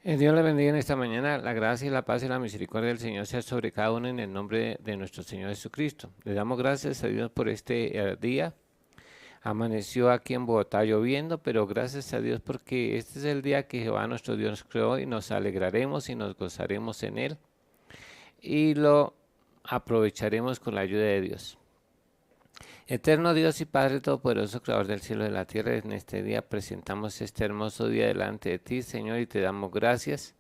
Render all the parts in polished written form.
Dios le bendiga en esta mañana. La gracia y la paz y la misericordia del Señor sea sobre cada uno en el nombre de nuestro Señor Jesucristo. Le damos gracias a Dios por este día. Amaneció aquí en Bogotá lloviendo, pero gracias a Dios porque este es el día que Jehová nuestro Dios creó y nos alegraremos y nos gozaremos en él y lo aprovecharemos con la ayuda de Dios. Eterno Dios y Padre Todopoderoso, Creador del cielo y de la tierra, en este día presentamos este hermoso día delante de ti, Señor, y te damos gracias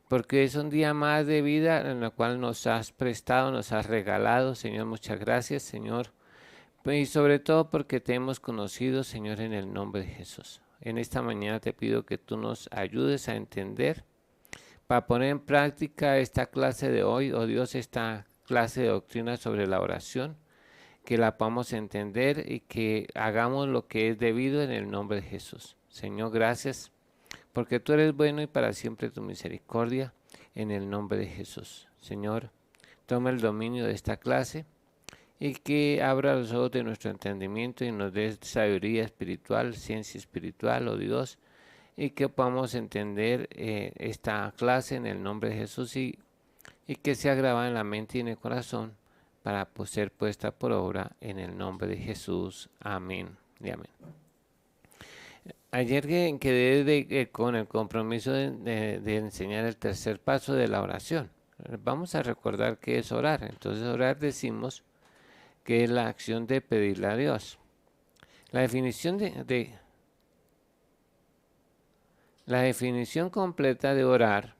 porque es un día más de vida en el cual nos has prestado, nos has regalado, Señor. Muchas gracias, Señor. Y sobre todo porque te hemos conocido, Señor, en el nombre de Jesús. En esta mañana te pido que tú nos ayudes a entender, para poner en práctica esta clase de hoy, oh Dios, esta clase de doctrina sobre la oración, que la podamos entender y que hagamos lo que es debido en el nombre de Jesús. Señor, gracias porque tú eres bueno y para siempre tu misericordia, en el nombre de Jesús. Señor, toma el dominio de esta clase y que abra los ojos de nuestro entendimiento y nos dé sabiduría espiritual, ciencia espiritual, oh Dios, y que podamos entender esta clase en el nombre de Jesús y que sea grabada en la mente y en el corazón para ser puesta por obra en el nombre de Jesús. Amén y amén. Ayer quedé con el compromiso de enseñar el tercer paso de la oración. Vamos a recordar qué es orar. Entonces orar decimos que es la acción de pedirle a Dios. La definición la definición completa de orar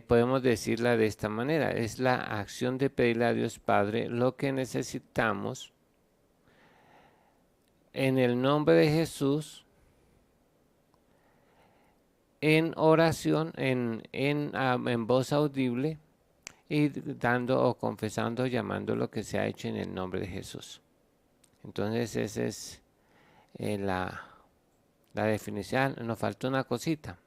podemos decirla de esta manera. Es la acción de pedirle a Dios Padre lo que necesitamos en el nombre de Jesús, en oración, en voz audible y dando o confesando, llamando lo que se ha hecho en el nombre de Jesús. Entonces esa es la definición. Nos falta una cosita.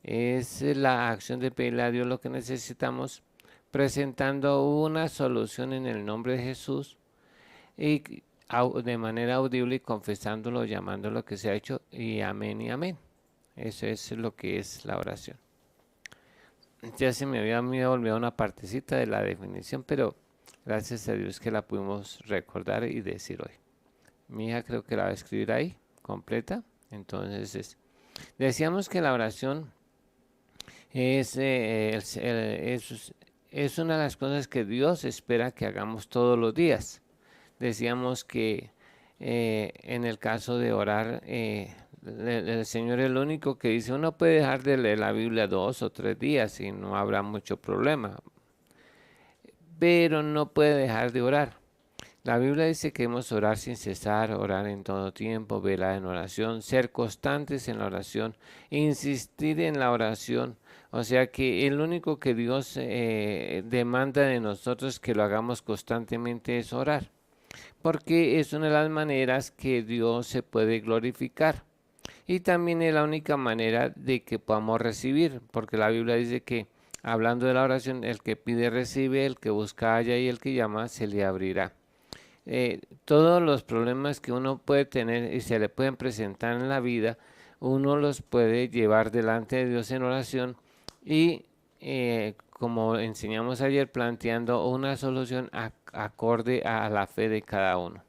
Es la acción de pedirle a Dios lo que necesitamos, presentando una solución en el nombre de Jesús y de manera audible y confesándolo, llamando lo que se ha hecho y amén. Eso es lo que es la oración. Ya se me había olvidado una partecita de la definición, pero gracias a Dios que la pudimos recordar y decir hoy. Mi hija creo que la va a escribir ahí, completa. Entonces, decíamos que la oración es una de las cosas que Dios espera que hagamos todos los días. Decíamos que en el caso de orar, el Señor es el único que dice, uno puede dejar de leer la Biblia 2 o 3 días y no habrá mucho problema, pero no puede dejar de orar. La Biblia dice que debemos orar sin cesar, orar en todo tiempo, velar en oración, ser constantes en la oración, insistir en la oración. O sea que el único que Dios demanda de nosotros que lo hagamos constantemente es orar, porque es una de las maneras que Dios se puede glorificar. Y también es la única manera de que podamos recibir, porque la Biblia dice que, hablando de la oración, el que pide recibe, el que busca halla y el que llama se le abrirá. Todos los problemas que uno puede tener y se le pueden presentar en la vida, uno los puede llevar delante de Dios en oración y como enseñamos ayer, planteando una solución acorde a la fe de cada uno,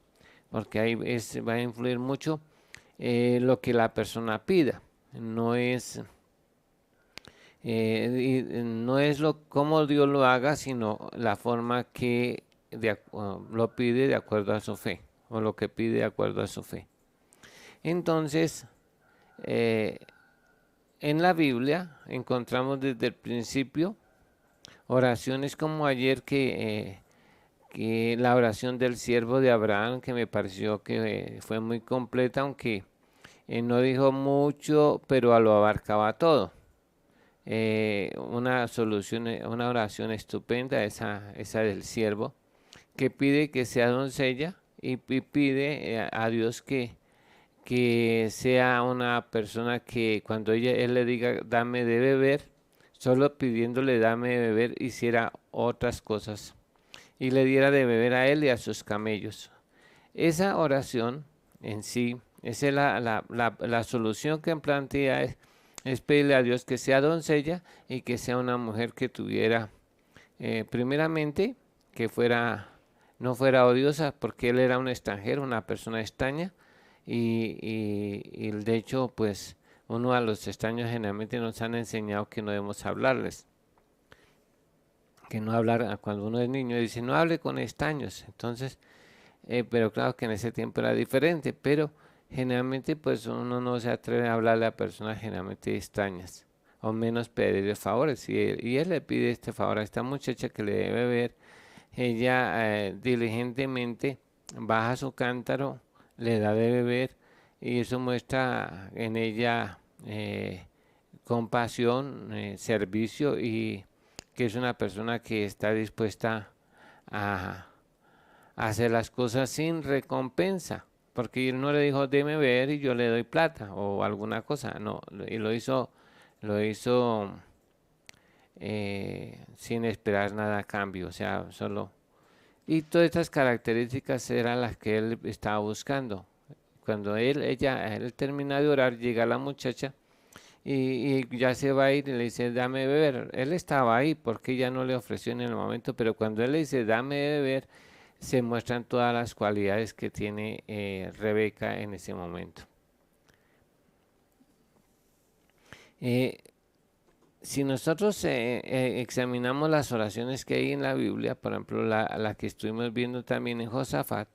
porque ahí va a influir mucho lo que la persona pida. No es cómo Dios lo haga, sino la forma que lo pide de acuerdo a su fe, o lo que pide de acuerdo a su fe. Entonces, en la Biblia encontramos desde el principio oraciones como ayer que la oración del siervo de Abraham, que me pareció que fue muy completa, aunque no dijo mucho, pero lo abarcaba todo. Una solución, una oración estupenda, esa del siervo, que pide que sea doncella y pide a Dios que sea una persona que cuando él le diga dame de beber, solo pidiéndole dame de beber, hiciera otras cosas y le diera de beber a él y a sus camellos. Esa oración en sí, esa es la solución que plantea es pedirle a Dios que sea doncella y que sea una mujer que tuviera, primeramente, que no fuera odiosa, porque él era un extranjero, una persona extraña, y de hecho, pues, uno a los extraños generalmente nos han enseñado que no debemos hablarles, que no hablar, cuando uno es niño dice no hable con extraños, entonces, pero claro que en ese tiempo era diferente, pero generalmente pues uno no se atreve a hablarle a personas generalmente extrañas, o menos pedirle favores, y él le pide este favor a esta muchacha que le debe ver. Ella diligentemente baja su cántaro, le da de beber, y eso muestra en ella compasión, servicio, y que es una persona que está dispuesta a hacer las cosas sin recompensa, porque él no le dijo deme ver y yo le doy plata o alguna cosa, no, y lo hizo sin esperar nada a cambio, o sea, solo. Y todas estas características eran las que él estaba buscando. Cuando él termina de orar, llega la muchacha y ya se va a ir y le dice, dame beber. Él estaba ahí porque ella no le ofreció en el momento, pero cuando él le dice, dame beber, se muestran todas las cualidades que tiene Rebeca en ese momento. Eh, si nosotros examinamos las oraciones que hay en la Biblia, por ejemplo, la que estuvimos viendo también en Josafat,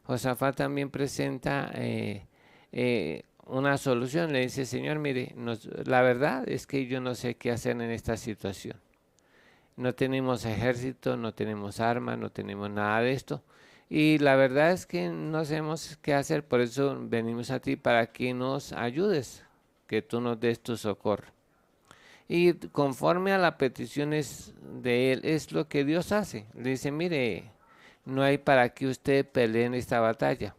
Josafat también presenta una solución. Le dice, Señor, mire, la verdad es que yo no sé qué hacer en esta situación. No tenemos ejército, no tenemos armas, no tenemos nada de esto. Y la verdad es que no sabemos qué hacer, por eso venimos a ti para que nos ayudes, que tú nos des tu socorro. Y conforme a las peticiones de él, es lo que Dios hace. Le dice, mire, no hay para que usted pelee en esta batalla.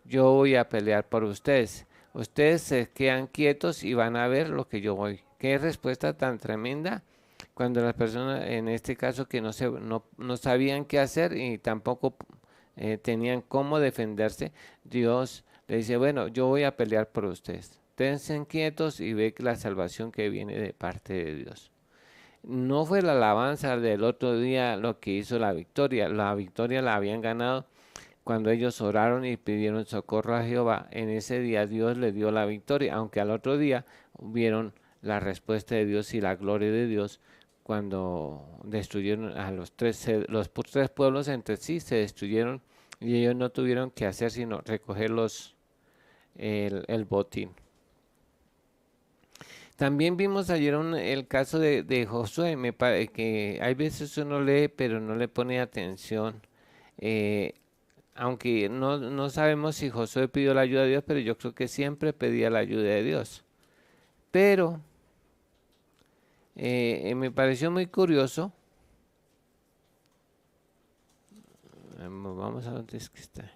Yo voy a pelear por ustedes. Ustedes se quedan quietos y van a ver lo que yo voy. Qué respuesta tan tremenda cuando las personas, en este caso, que no sabían qué hacer y tampoco tenían cómo defenderse, Dios le dice, bueno, yo voy a pelear por ustedes. Tensen quietos y ve la salvación que viene de parte de Dios. No fue la alabanza del otro día lo que hizo la victoria la habían ganado cuando ellos oraron y pidieron socorro a Jehová. En ese día Dios le dio la victoria, aunque al otro día vieron la respuesta de Dios y la gloria de Dios cuando destruyeron a los tres pueblos entre sí, se destruyeron y ellos no tuvieron que hacer sino recoger el botín. También vimos ayer el caso de Josué, me parece que hay veces uno lee pero no le pone atención, aunque no sabemos si Josué pidió la ayuda de Dios, pero yo creo que siempre pedía la ayuda de Dios. Pero me pareció muy curioso, vamos a ver dónde es que está.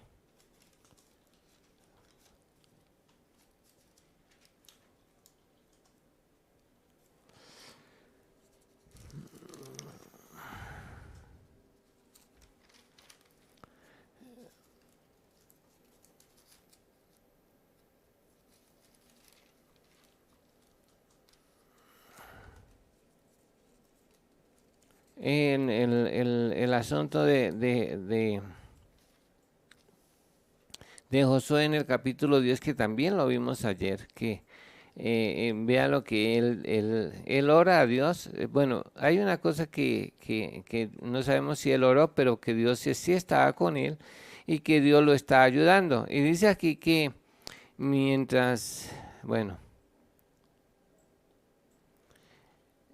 En el asunto de Josué en el capítulo 10, que también lo vimos ayer, que vea lo que él ora a Dios. Bueno, hay una cosa que no sabemos si él oró, pero que Dios sí estaba con él y que Dios lo está ayudando. Y dice aquí que mientras, bueno,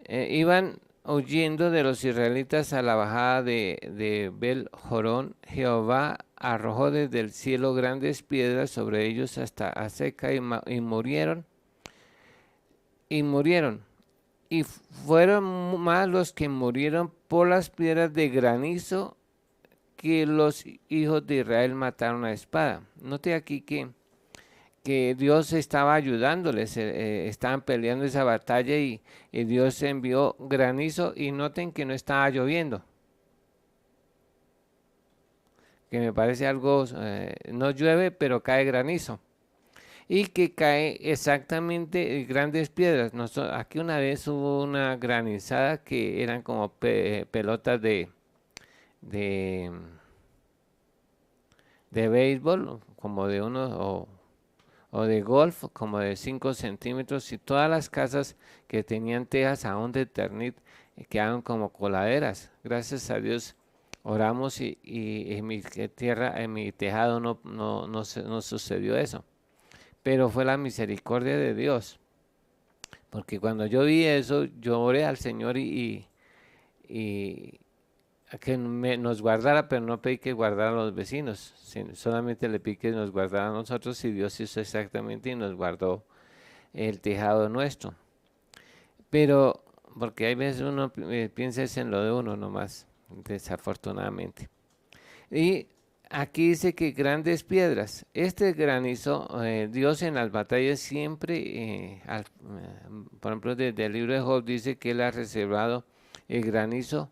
iban huyendo de los israelitas a la bajada de Bel Jorón, Jehová arrojó desde el cielo grandes piedras sobre ellos hasta Aseca y murieron. Y fueron más los que murieron por las piedras de granizo que los hijos de Israel mataron a espada. Note aquí que Dios estaba ayudándoles, estaban peleando esa batalla y Dios envió granizo, y noten que no estaba lloviendo, que me parece algo, no llueve pero cae granizo. y que cae exactamente grandes piedras. Aquí una vez hubo una granizada que eran como pelotas de, de béisbol, como de uno, o de golf, como de 5 centímetros, y todas las casas que tenían tejas aún de Eternit quedaron como coladeras. Gracias a Dios oramos y en mi tierra, en mi tejado no sucedió eso. Pero fue la misericordia de Dios. Porque cuando yo vi eso, yo oré al Señor y a que nos guardara, pero no pedí que guardara a los vecinos. Solamente le pedí que nos guardara a nosotros y Dios hizo exactamente y nos guardó el tejado nuestro. Pero, porque hay veces uno piensa es en lo de uno nomás, desafortunadamente. Y aquí dice que grandes piedras. Este granizo, Dios en las batallas siempre, por ejemplo, desde el libro de Job dice que él ha reservado el granizo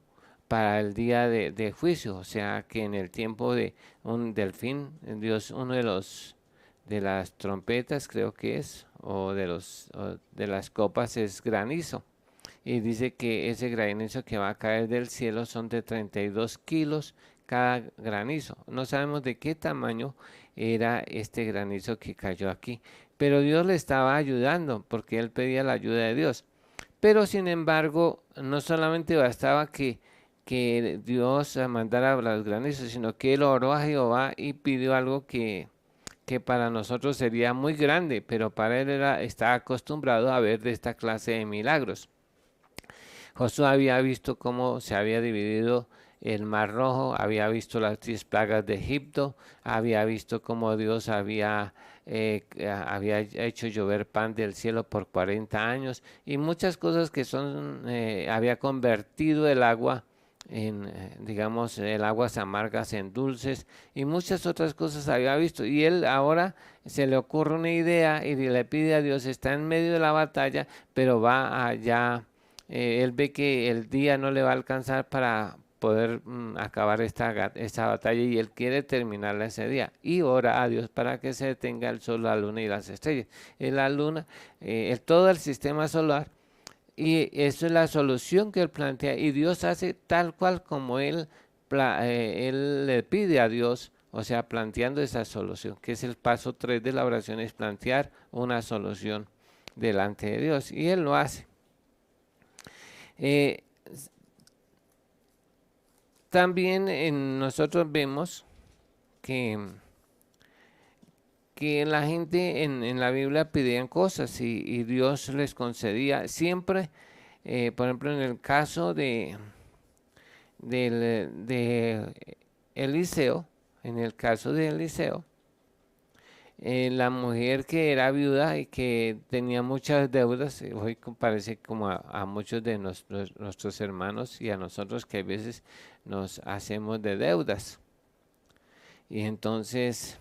para el día de juicio. O sea que en el tiempo del fin, Dios, uno de las trompetas creo que es, o de las copas es granizo. Y dice que ese granizo que va a caer del cielo son de 32 kilos cada granizo. No sabemos de qué tamaño era este granizo que cayó aquí, pero Dios le estaba ayudando porque él pedía la ayuda de Dios. Pero sin embargo, no solamente bastaba que Dios mandara los granizos, sino que él oró a Jehová y pidió algo que para nosotros sería muy grande, pero para él estaba acostumbrado a ver de esta clase de milagros. Josué había visto cómo se había dividido el Mar Rojo, había visto las 10 plagas de Egipto, había visto cómo Dios había hecho llover pan del cielo por 40 años y muchas cosas que había convertido el agua en, digamos, el aguas amargas en dulces y muchas otras cosas había visto. Y él ahora se le ocurre una idea y le pide a Dios, está en medio de la batalla, pero va allá, él ve que el día no le va a alcanzar para poder acabar esta batalla y él quiere terminarla ese día y ora a Dios para que se detenga el sol, la luna y las estrellas. La luna, todo el sistema solar, y eso es la solución que él plantea y Dios hace tal cual como él le pide a Dios, o sea, planteando esa solución, que es el paso 3 de la oración, es plantear una solución delante de Dios y él lo hace. Eh, También nosotros vemos que, que la gente en la Biblia pedían cosas y Dios les concedía siempre, por ejemplo, en el caso de Eliseo, en el caso de Eliseo, la mujer que era viuda y que tenía muchas deudas, hoy parece como a muchos de nuestros hermanos y a nosotros que a veces nos hacemos de deudas. Y entonces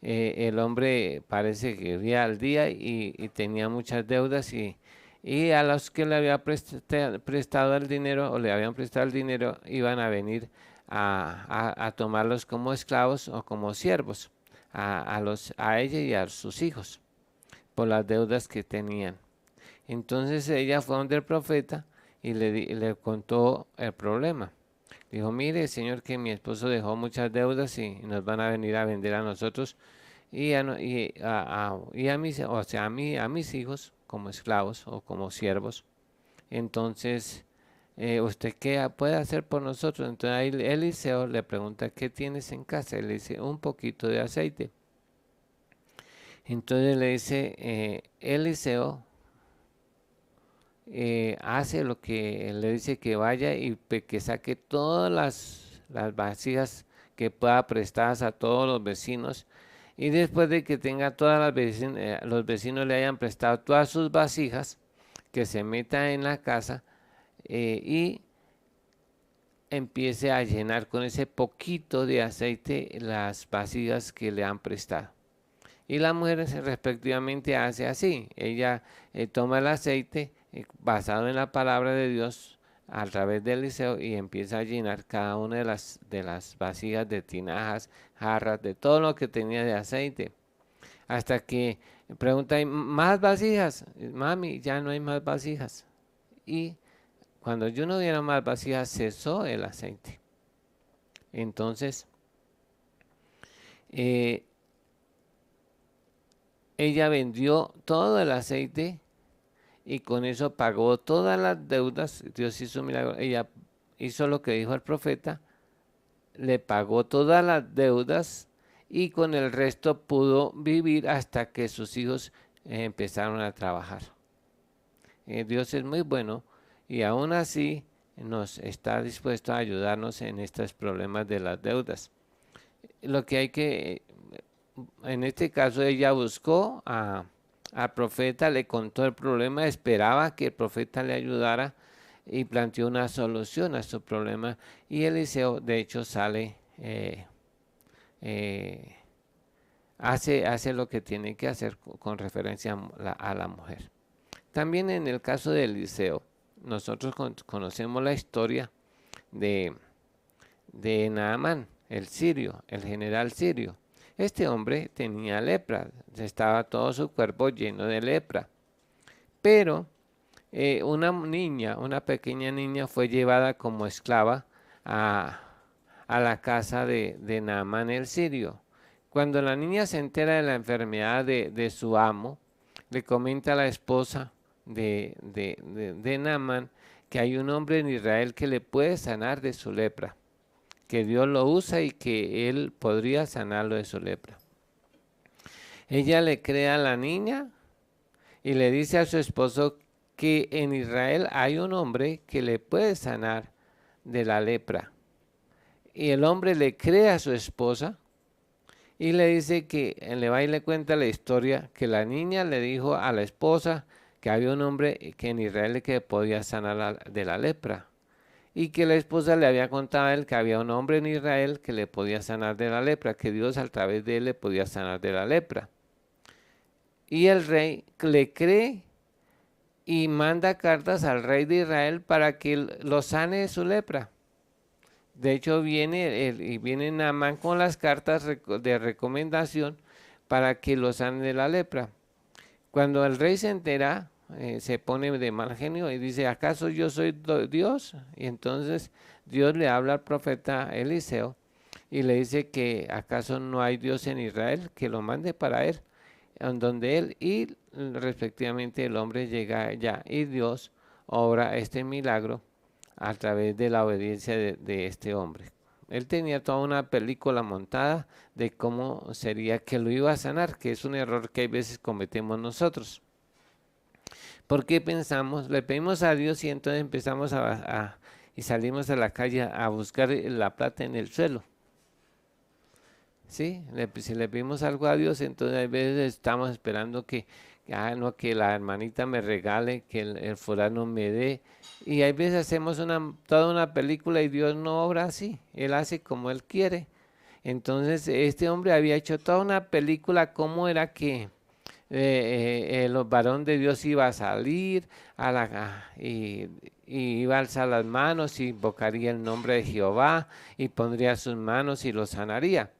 el hombre parece que vivía al día y tenía muchas deudas y a los que le había prestado el dinero o le habían prestado el dinero iban a venir a tomarlos como esclavos o como siervos a ella y a sus hijos por las deudas que tenían. Entonces ella fue donde el profeta y le contó el problema. Dijo, mire, señor, que mi esposo dejó muchas deudas y nos van a venir a vender a nosotros y a mis, o sea, a mis hijos como esclavos o como siervos. Entonces, ¿usted qué puede hacer por nosotros? Entonces ahí Eliseo le pregunta, ¿qué tienes en casa? Él le dice, un poquito de aceite. Entonces le dice, Eliseo hace lo que le dice que vaya y que saque todas las vasijas que pueda prestadas a todos los vecinos. Y después de que tenga todas los vecinos le hayan prestado todas sus vasijas, que se meta en la casa y empiece a llenar con ese poquito de aceite las vasijas que le han prestado. Y la mujer respectivamente hace así. Ella toma el aceite basado en la palabra de Dios a través del Eliseo y empieza a llenar cada una de las vasijas de tinajas, jarras, de todo lo que tenía de aceite. hasta que pregunta, ¿hay más vasijas? Mami, ya no hay más vasijas. Y cuando yo no diera más vasijas, cesó el aceite. Entonces, eh, ella vendió todo el aceite y con eso pagó todas las deudas. Dios hizo un milagro. Ella hizo lo que dijo el profeta, le pagó todas las deudas y con el resto pudo vivir hasta que sus hijos empezaron a trabajar. Dios es muy bueno y aún así nos está dispuesto a ayudarnos en estos problemas de las deudas. Lo que hay que, en este caso ella buscó al profeta, le contó el problema, esperaba que el profeta le ayudara y planteó una solución a su problema, y Eliseo de hecho sale, hace lo que tiene que hacer con referencia a la mujer. También en el caso de Eliseo, nosotros conocemos la historia de Naamán, el sirio, el general sirio. Este hombre tenía lepra, estaba todo su cuerpo lleno de lepra, pero una pequeña niña fue llevada como esclava a la casa de Naamán el sirio. Cuando la niña se entera de la enfermedad de su amo, le comenta a la esposa de Naamán que hay un hombre en Israel que le puede sanar de su lepra, que Dios lo usa y que él podría sanarlo de su lepra. Ella le cree a la niña y le dice a su esposo que en Israel hay un hombre que le puede sanar de la lepra. Y el hombre le cree a su esposa y le dice que le va y le cuenta la historia que la niña le dijo a la esposa que había un hombre que en Israel que podía sanar de la lepra. Y que la esposa le había contado a él que había un hombre en Israel que le podía sanar de la lepra, que Dios a través de él le podía sanar de la lepra. Y el rey le cree y manda cartas al rey de Israel para que lo sane de su lepra. De hecho viene Naamán con las cartas de recomendación para que lo sane de la lepra. Cuando el rey se entera, se pone de mal genio y dice, ¿acaso yo soy Dios? Y entonces Dios le habla al profeta Eliseo y le dice que acaso no hay Dios en Israel, que lo mande para él, donde él y respectivamente el hombre llega allá y Dios obra este milagro a través de la obediencia de este hombre. Él tenía toda una película montada de cómo sería que lo iba a sanar, que es un error que a veces cometemos nosotros. Porque pensamos, le pedimos a Dios y entonces empezamos y salimos a la calle a buscar la plata en el suelo. ¿Sí? Si le pedimos algo a Dios, entonces a veces estamos esperando que la hermanita me regale, que el fulano me dé. Y a veces hacemos toda una película y Dios no obra así. Él hace como Él quiere. Entonces este hombre había hecho toda una película cómo era que el varón de Dios iba a salir y iba a alzar las manos y invocaría el nombre de Jehová y pondría sus manos y lo sanaría.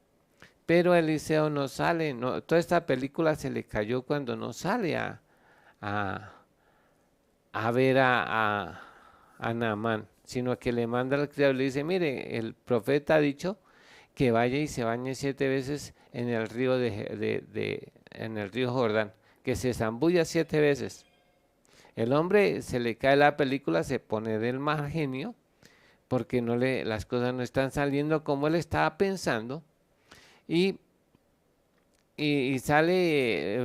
Pero Eliseo no sale, toda esta película se le cayó cuando no sale a ver a Naamán, sino que le manda al criado y le dice, mire, el profeta ha dicho que vaya y se bañe 7 veces en el río en el río Jordán, que se zambulla 7 veces. El hombre se le cae la película, se pone del mal genio, porque las cosas no están saliendo como él estaba pensando, y sale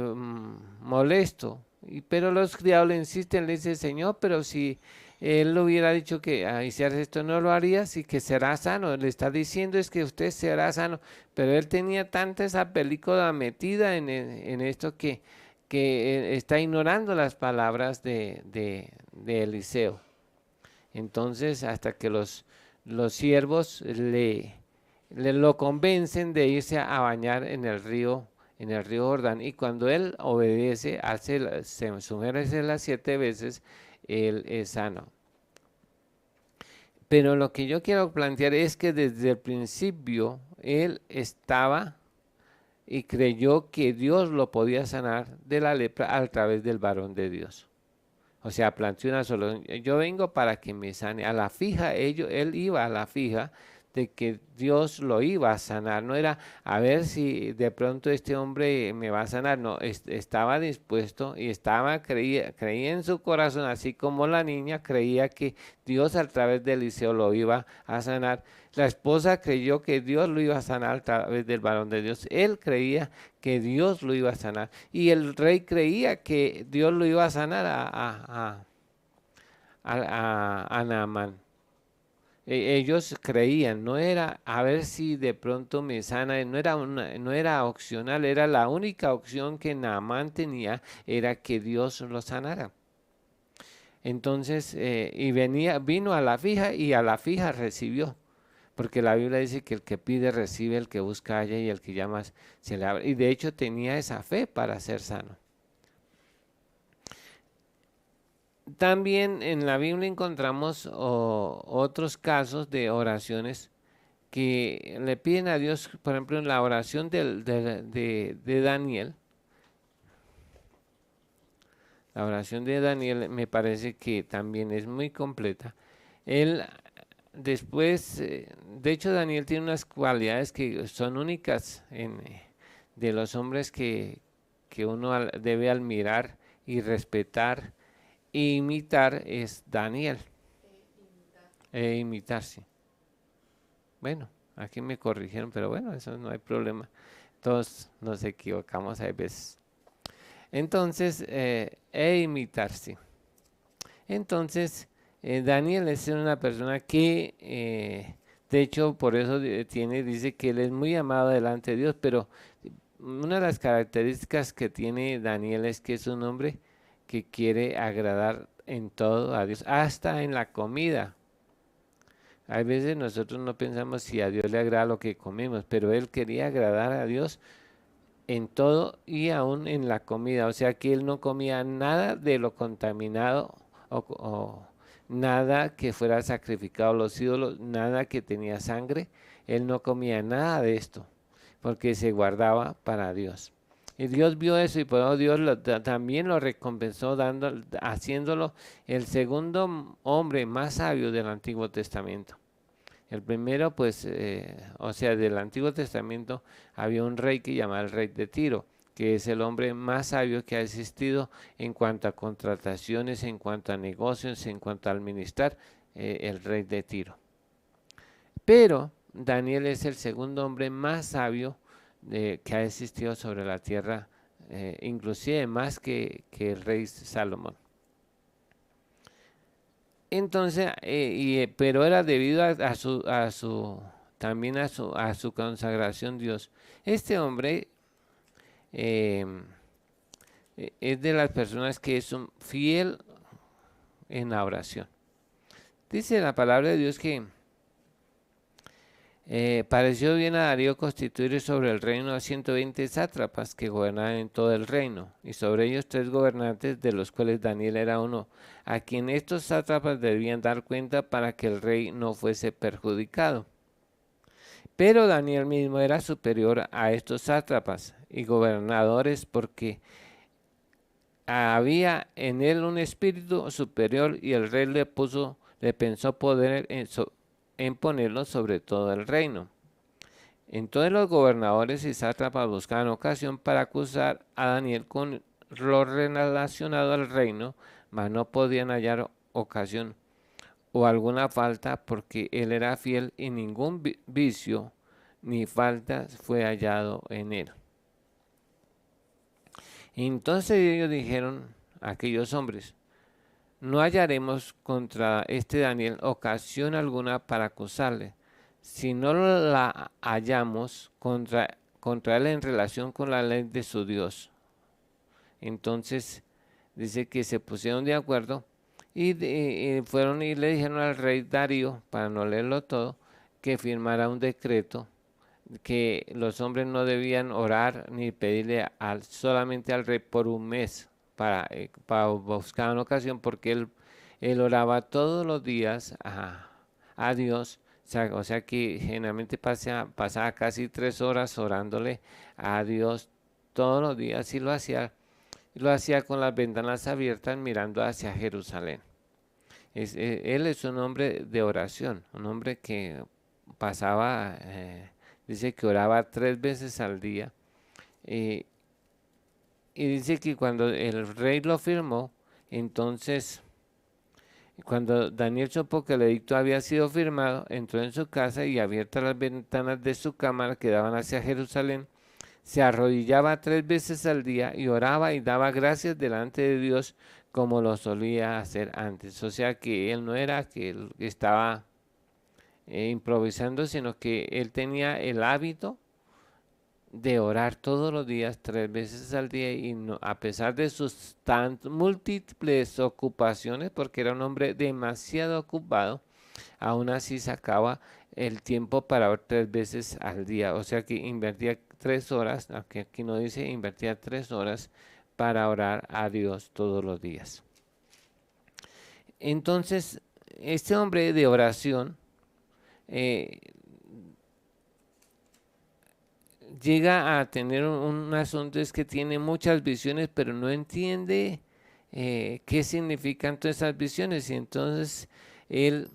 molesto. Pero los criados le insisten, le dicen, Señor, pero si él le hubiera dicho que hiciera esto, no lo harías y que será sano. Le está diciendo es que usted será sano. Pero él tenía tanta esa película metida en esto que está ignorando las palabras de Eliseo. Entonces, hasta que los siervos lo convencen de irse a bañar en el río Jordán, y cuando él obedece, se sumerge las 7 veces, él es sano. Pero lo que yo quiero plantear es que desde el principio él estaba y creyó que Dios lo podía sanar de la lepra a través del varón de Dios. O sea, planteó una solución. Yo vengo para que me sane. A la fija, él iba a la fija de que Dios lo iba a sanar. No era a ver si de pronto este hombre me va a sanar. No, estaba dispuesto y creía en su corazón, así como la niña creía que Dios a través de Eliseo lo iba a sanar. La esposa creyó que Dios lo iba a sanar a través del varón de Dios. Él creía que Dios lo iba a sanar. Y el rey creía que Dios lo iba a sanar a Naamán. Ellos creían, no era a ver si de pronto me sana, no era opcional, era la única opción que Naamán tenía, era que Dios lo sanara. Entonces, vino a la fija y a la fija recibió. Porque la Biblia dice que el que pide recibe, el que busca halla y el que llama se le abre. Y de hecho tenía esa fe para ser sano. También en la Biblia encontramos otros casos de oraciones que le piden a Dios, por ejemplo, en la oración de Daniel. La oración de Daniel me parece que también es muy completa. Él después, de hecho Daniel tiene unas cualidades que son únicas de los hombres que uno debe admirar y respetar e imitar es Daniel. Imitar, sí. Bueno, aquí me corrigieron, pero bueno, eso no hay problema. Todos nos equivocamos a veces. Entonces, imitar, sí. Entonces, Daniel es una persona que, de hecho, por eso dice que él es muy amado delante de Dios, pero una de las características que tiene Daniel es que es un hombre que quiere agradar en todo a Dios, hasta en la comida. Hay veces nosotros no pensamos si a Dios le agrada lo que comemos, pero él quería agradar a Dios en todo y aún en la comida. O sea que él no comía nada de lo contaminado o nada que fuera sacrificado a los ídolos, nada que tenía sangre. Él no comía nada de esto porque se guardaba para Dios. Y Dios vio eso y por eso Dios también lo recompensó haciéndolo el segundo hombre más sabio del Antiguo Testamento. El primero, pues, o sea, del Antiguo Testamento había un rey que llamaba el rey de Tiro, que es el hombre más sabio que ha existido en cuanto a contrataciones, en cuanto a negocios, en cuanto a administrar, el rey de Tiro. Pero Daniel es el segundo hombre más sabio que ha existido sobre la tierra, inclusive más que el rey Salomón. Entonces, pero era debido también a su consagración a Dios. Este hombre es de las personas que es fiel en la oración. Dice la palabra de Dios que pareció bien a Darío constituir sobre el reino a 120 sátrapas que gobernaban en todo el reino, y sobre ellos 3 gobernantes, de los cuales Daniel era uno, a quien estos sátrapas debían dar cuenta para que el rey no fuese perjudicado. Pero Daniel mismo era superior a estos sátrapas y gobernadores, porque había en él un espíritu superior, y el rey le pensó poder en ponerlo sobre todo el reino. Entonces los gobernadores y sátrapas buscaban ocasión para acusar a Daniel con lo relacionado al reino, mas no podían hallar ocasión o alguna falta, porque él era fiel y ningún vicio ni falta fue hallado en él. Entonces ellos dijeron a aquellos hombres: no hallaremos contra este Daniel ocasión alguna para acusarle, si no la hallamos contra él en relación con la ley de su Dios. Entonces dice que se pusieron de acuerdo y fueron y le dijeron al rey Darío, para no leerlo todo, que firmara un decreto que los hombres no debían orar ni pedirle solamente al rey por un mes para buscar una ocasión, porque él oraba todos los días a Dios O sea que generalmente pasaba casi 3 horas orándole a Dios todos los días y lo hacía con las ventanas abiertas mirando hacia Jerusalén. Él es un hombre de oración, un hombre que pasaba, dice que oraba 3 veces al día. eh, y dice que cuando el rey lo firmó, entonces, cuando Daniel supo que el edicto había sido firmado, entró en su casa y abiertas las ventanas de su cámara que daban hacia Jerusalén, se arrodillaba 3 veces al día y oraba y daba gracias delante de Dios como lo solía hacer antes. O sea que él no era que él estaba improvisando, sino que él tenía el hábito de orar todos los días, 3 veces al día, y a pesar de sus tan múltiples ocupaciones, porque era un hombre demasiado ocupado, aún así sacaba el tiempo para orar 3 veces al día. O sea que invertía 3 horas, aunque aquí no dice, invertía 3 horas para orar a Dios todos los días. Entonces, este hombre de oración eh, llega a tener un asunto, es que tiene muchas visiones, pero no entiende qué significan todas esas visiones. Y entonces él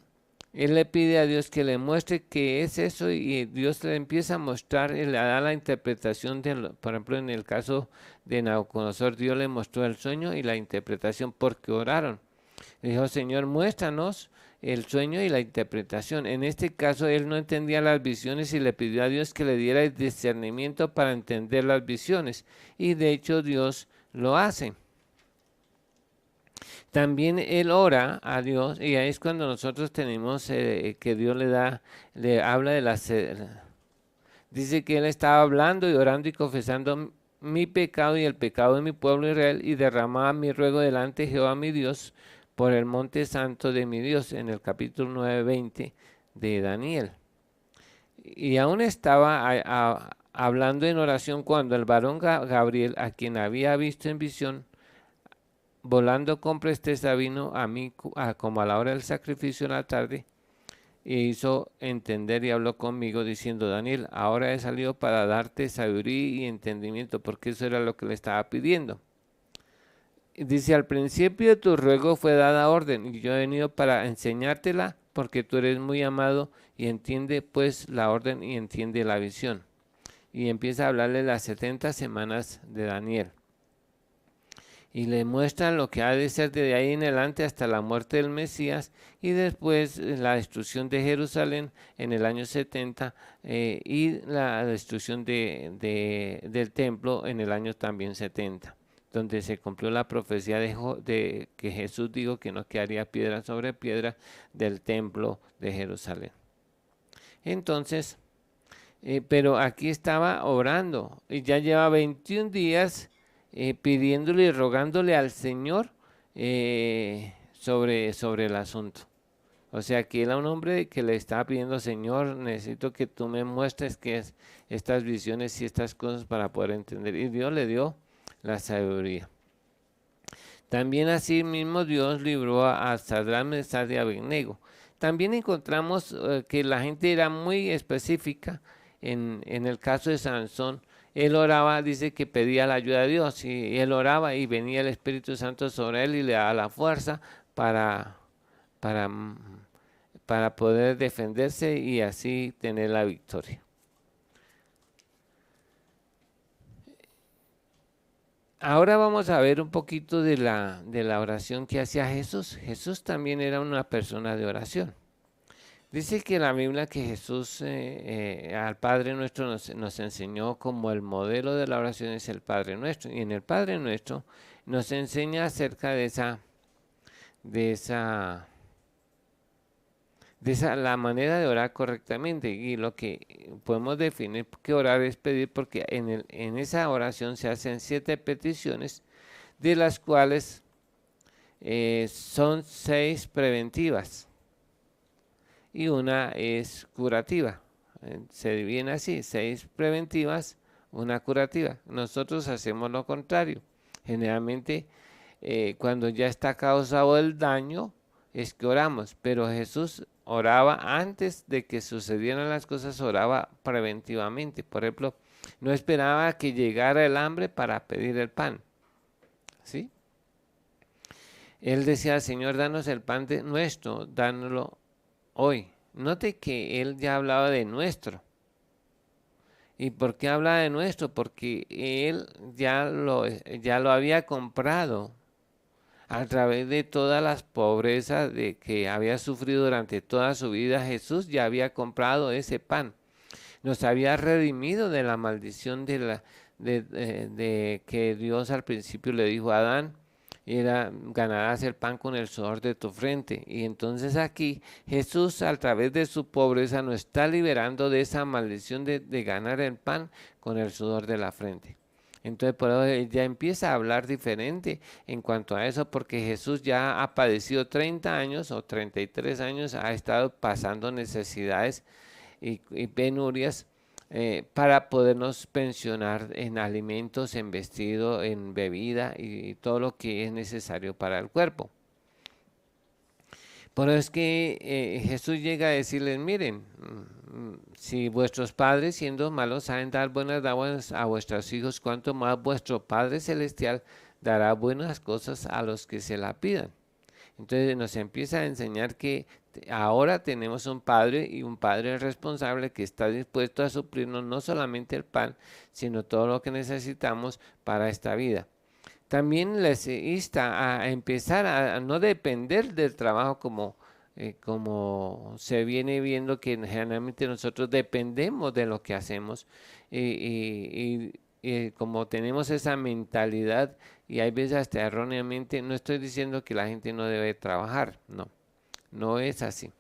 le pide a Dios que le muestre qué es eso y Dios le empieza a mostrar y le da la interpretación, por ejemplo, en el caso de Nabucodonosor, Dios le mostró el sueño y la interpretación porque oraron. Le dijo, Señor, muéstranos el sueño y la interpretación. En este caso, él no entendía las visiones y le pidió a Dios que le diera el discernimiento para entender las visiones. Y de hecho, Dios lo hace. También él ora a Dios y ahí es cuando nosotros tenemos que Dios le habla de las... dice que él estaba hablando y orando y confesando mi pecado y el pecado de mi pueblo Israel y derramaba mi ruego delante de Jehová mi Dios por el monte santo de mi Dios, en el capítulo 9:20 de Daniel. Y aún estaba hablando en oración cuando el varón Gabriel, a quien había visto en visión, volando con presteza vino a mí como a la hora del sacrificio en la tarde, e hizo entender y habló conmigo diciendo, Daniel, ahora he salido para darte sabiduría y entendimiento, porque eso era lo que le estaba pidiendo. Dice, al principio de tu ruego fue dada orden y yo he venido para enseñártela porque tú eres muy amado y entiende pues la orden y entiende la visión. Y empieza a hablarle las 70 semanas de Daniel. Y le muestra lo que ha de ser de ahí en adelante hasta la muerte del Mesías y después la destrucción de Jerusalén en el año 70 y la destrucción del templo en el año también 70, donde se cumplió la profecía de que Jesús dijo que no quedaría piedra sobre piedra del templo de Jerusalén. Entonces, pero aquí estaba orando y ya lleva 21 días pidiéndole y rogándole al Señor sobre el asunto. O sea que era un hombre que le estaba pidiendo, Señor, necesito que tú me muestres qué es estas visiones y estas cosas para poder entender. Y Dios le dio la sabiduría. También así mismo Dios libró a Sadrach, Mesach y Abednego. También encontramos que la gente era muy específica en el caso de Sansón. Él oraba, dice que pedía la ayuda de Dios y él oraba y venía el Espíritu Santo sobre él y le daba la fuerza para poder defenderse y así tener la victoria. Ahora vamos a ver un poquito de la oración que hacía Jesús. Jesús también era una persona de oración. Dice que la Biblia que Jesús al Padre Nuestro nos enseñó como el modelo de la oración es el Padre Nuestro. Y en el Padre Nuestro nos enseña acerca de la manera de orar correctamente. Y lo que podemos definir que orar es pedir, porque en esa oración se hacen 7 peticiones, de las cuales son 6 preventivas y una es curativa. Se dividen así, 6 preventivas, una curativa. Nosotros hacemos lo contrario. Generalmente cuando ya está causado el daño, es que oramos, pero Jesús oraba antes de que sucedieran las cosas, oraba preventivamente. Por ejemplo, no esperaba que llegara el hambre para pedir el pan, ¿sí? Él decía, Señor, danos el pan de nuestro, dánoslo hoy. Note que él ya hablaba de nuestro. ¿Y por qué habla de nuestro? Porque él ya lo había comprado a través de todas las pobrezas de que había sufrido durante toda su vida. Jesús ya había comprado ese pan. Nos había redimido de la maldición de que Dios al principio le dijo a Adán, ganarás el pan con el sudor de tu frente. Y entonces aquí Jesús a través de su pobreza nos está liberando de esa maldición de ganar el pan con el sudor de la frente. Entonces por eso ya empieza a hablar diferente en cuanto a eso, porque Jesús ya ha padecido 30 años o 33 años, ha estado pasando necesidades y penurias para podernos pensionar en alimentos, en vestido, en bebida y todo lo que es necesario para el cuerpo. Por eso es que Jesús llega a decirles, miren, si vuestros padres siendo malos saben dar buenas dádivas a vuestros hijos, cuánto más vuestro Padre Celestial dará buenas cosas a los que se la pidan. Entonces nos empieza a enseñar que ahora tenemos un padre y un padre responsable que está dispuesto a suplirnos no solamente el pan, sino todo lo que necesitamos para esta vida. También les insta a empezar a no depender del trabajo como se viene viendo que generalmente nosotros dependemos de lo que hacemos y como tenemos esa mentalidad y hay veces hasta erróneamente, no estoy diciendo que la gente no debe trabajar, no, no es así.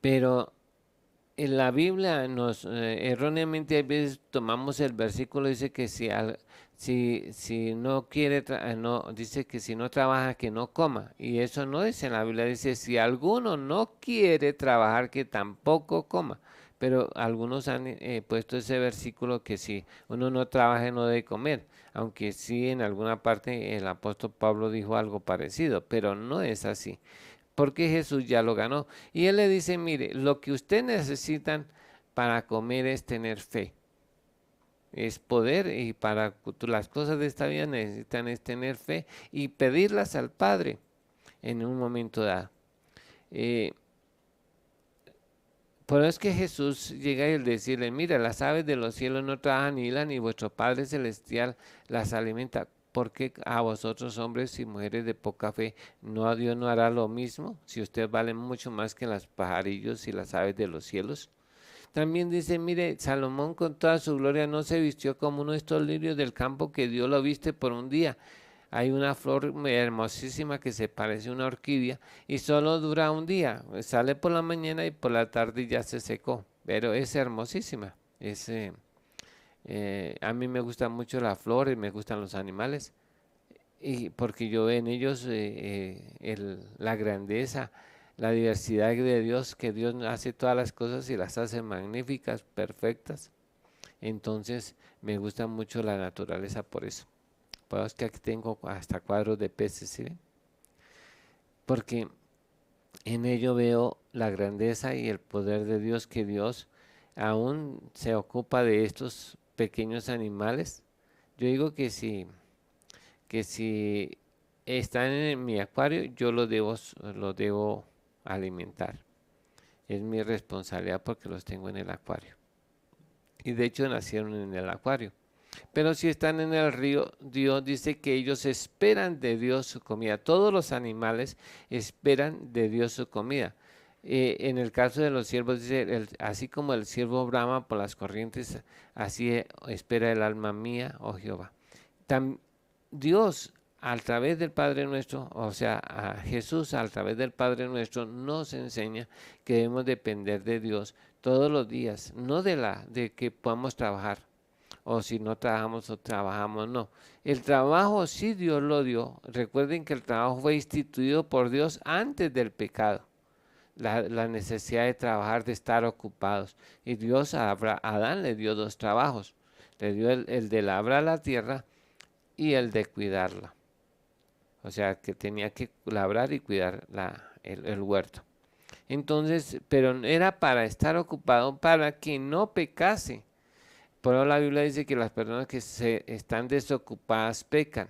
Pero en la Biblia erróneamente a veces tomamos el versículo, dice que si no quiere, no, dice que si no trabaja que no coma. Y eso no dice en la Biblia, dice si alguno no quiere trabajar que tampoco coma. Pero algunos han puesto ese versículo que si uno no trabaja no debe comer. Aunque sí en alguna parte el apóstol Pablo dijo algo parecido, pero no es así porque Jesús ya lo ganó. Y él le dice, mire, lo que ustedes necesitan para comer es tener fe, es poder, y para las cosas de esta vida necesitan es tener fe y pedirlas al Padre en un momento dado. Por eso es que Jesús llega y decirle, mira, las aves de los cielos no trabajan ni hilan, y vuestro Padre Celestial las alimenta. Porque a vosotros hombres y mujeres de poca fe, ¿no Dios no hará lo mismo? Si ustedes valen mucho más que los pajarillos y las aves de los cielos. También dice, mire, Salomón con toda su gloria no se vistió como uno de estos lirios del campo que Dios lo viste por un día. Hay una flor hermosísima que se parece a una orquídea y solo dura un día. Sale por la mañana y por la tarde ya se secó, pero es hermosísima. A mí me gusta mucho la flor y me gustan los animales, y porque yo veo en ellos la grandeza, la diversidad de Dios, que Dios hace todas las cosas y las hace magníficas, perfectas. Entonces me gusta mucho la naturaleza por eso. Por eso es que aquí tengo hasta cuadros de peces, ¿sí ven? Porque en ello veo la grandeza y el poder de Dios, que Dios aún se ocupa de estos pequeños animales. Yo digo que si están en mi acuario, yo los debo alimentar. Es mi responsabilidad porque los tengo en el acuario. Y de hecho nacieron en el acuario. Pero si están en el río, Dios dice que ellos esperan de Dios su comida. Todos los animales esperan de Dios su comida. En el caso de los ciervos, dice, así como el ciervo brama por las corrientes, así espera el alma mía, oh Jehová. Dios, a través del Padre Nuestro, o sea, a Jesús a través del Padre Nuestro, nos enseña que debemos depender de Dios todos los días, no de que podamos trabajar, o si no trabajamos o trabajamos, no. El trabajo sí Dios lo dio. Recuerden que el trabajo fue instituido por Dios antes del pecado. La necesidad de trabajar, de estar ocupados. Y Dios a Adán le dio dos trabajos. Le dio el de labrar la tierra y el de cuidarla. o sea, que tenía que labrar y cuidar el huerto. Entonces, pero era para estar ocupado, para que no pecase. Por eso la Biblia dice que las personas que se están desocupadas pecan.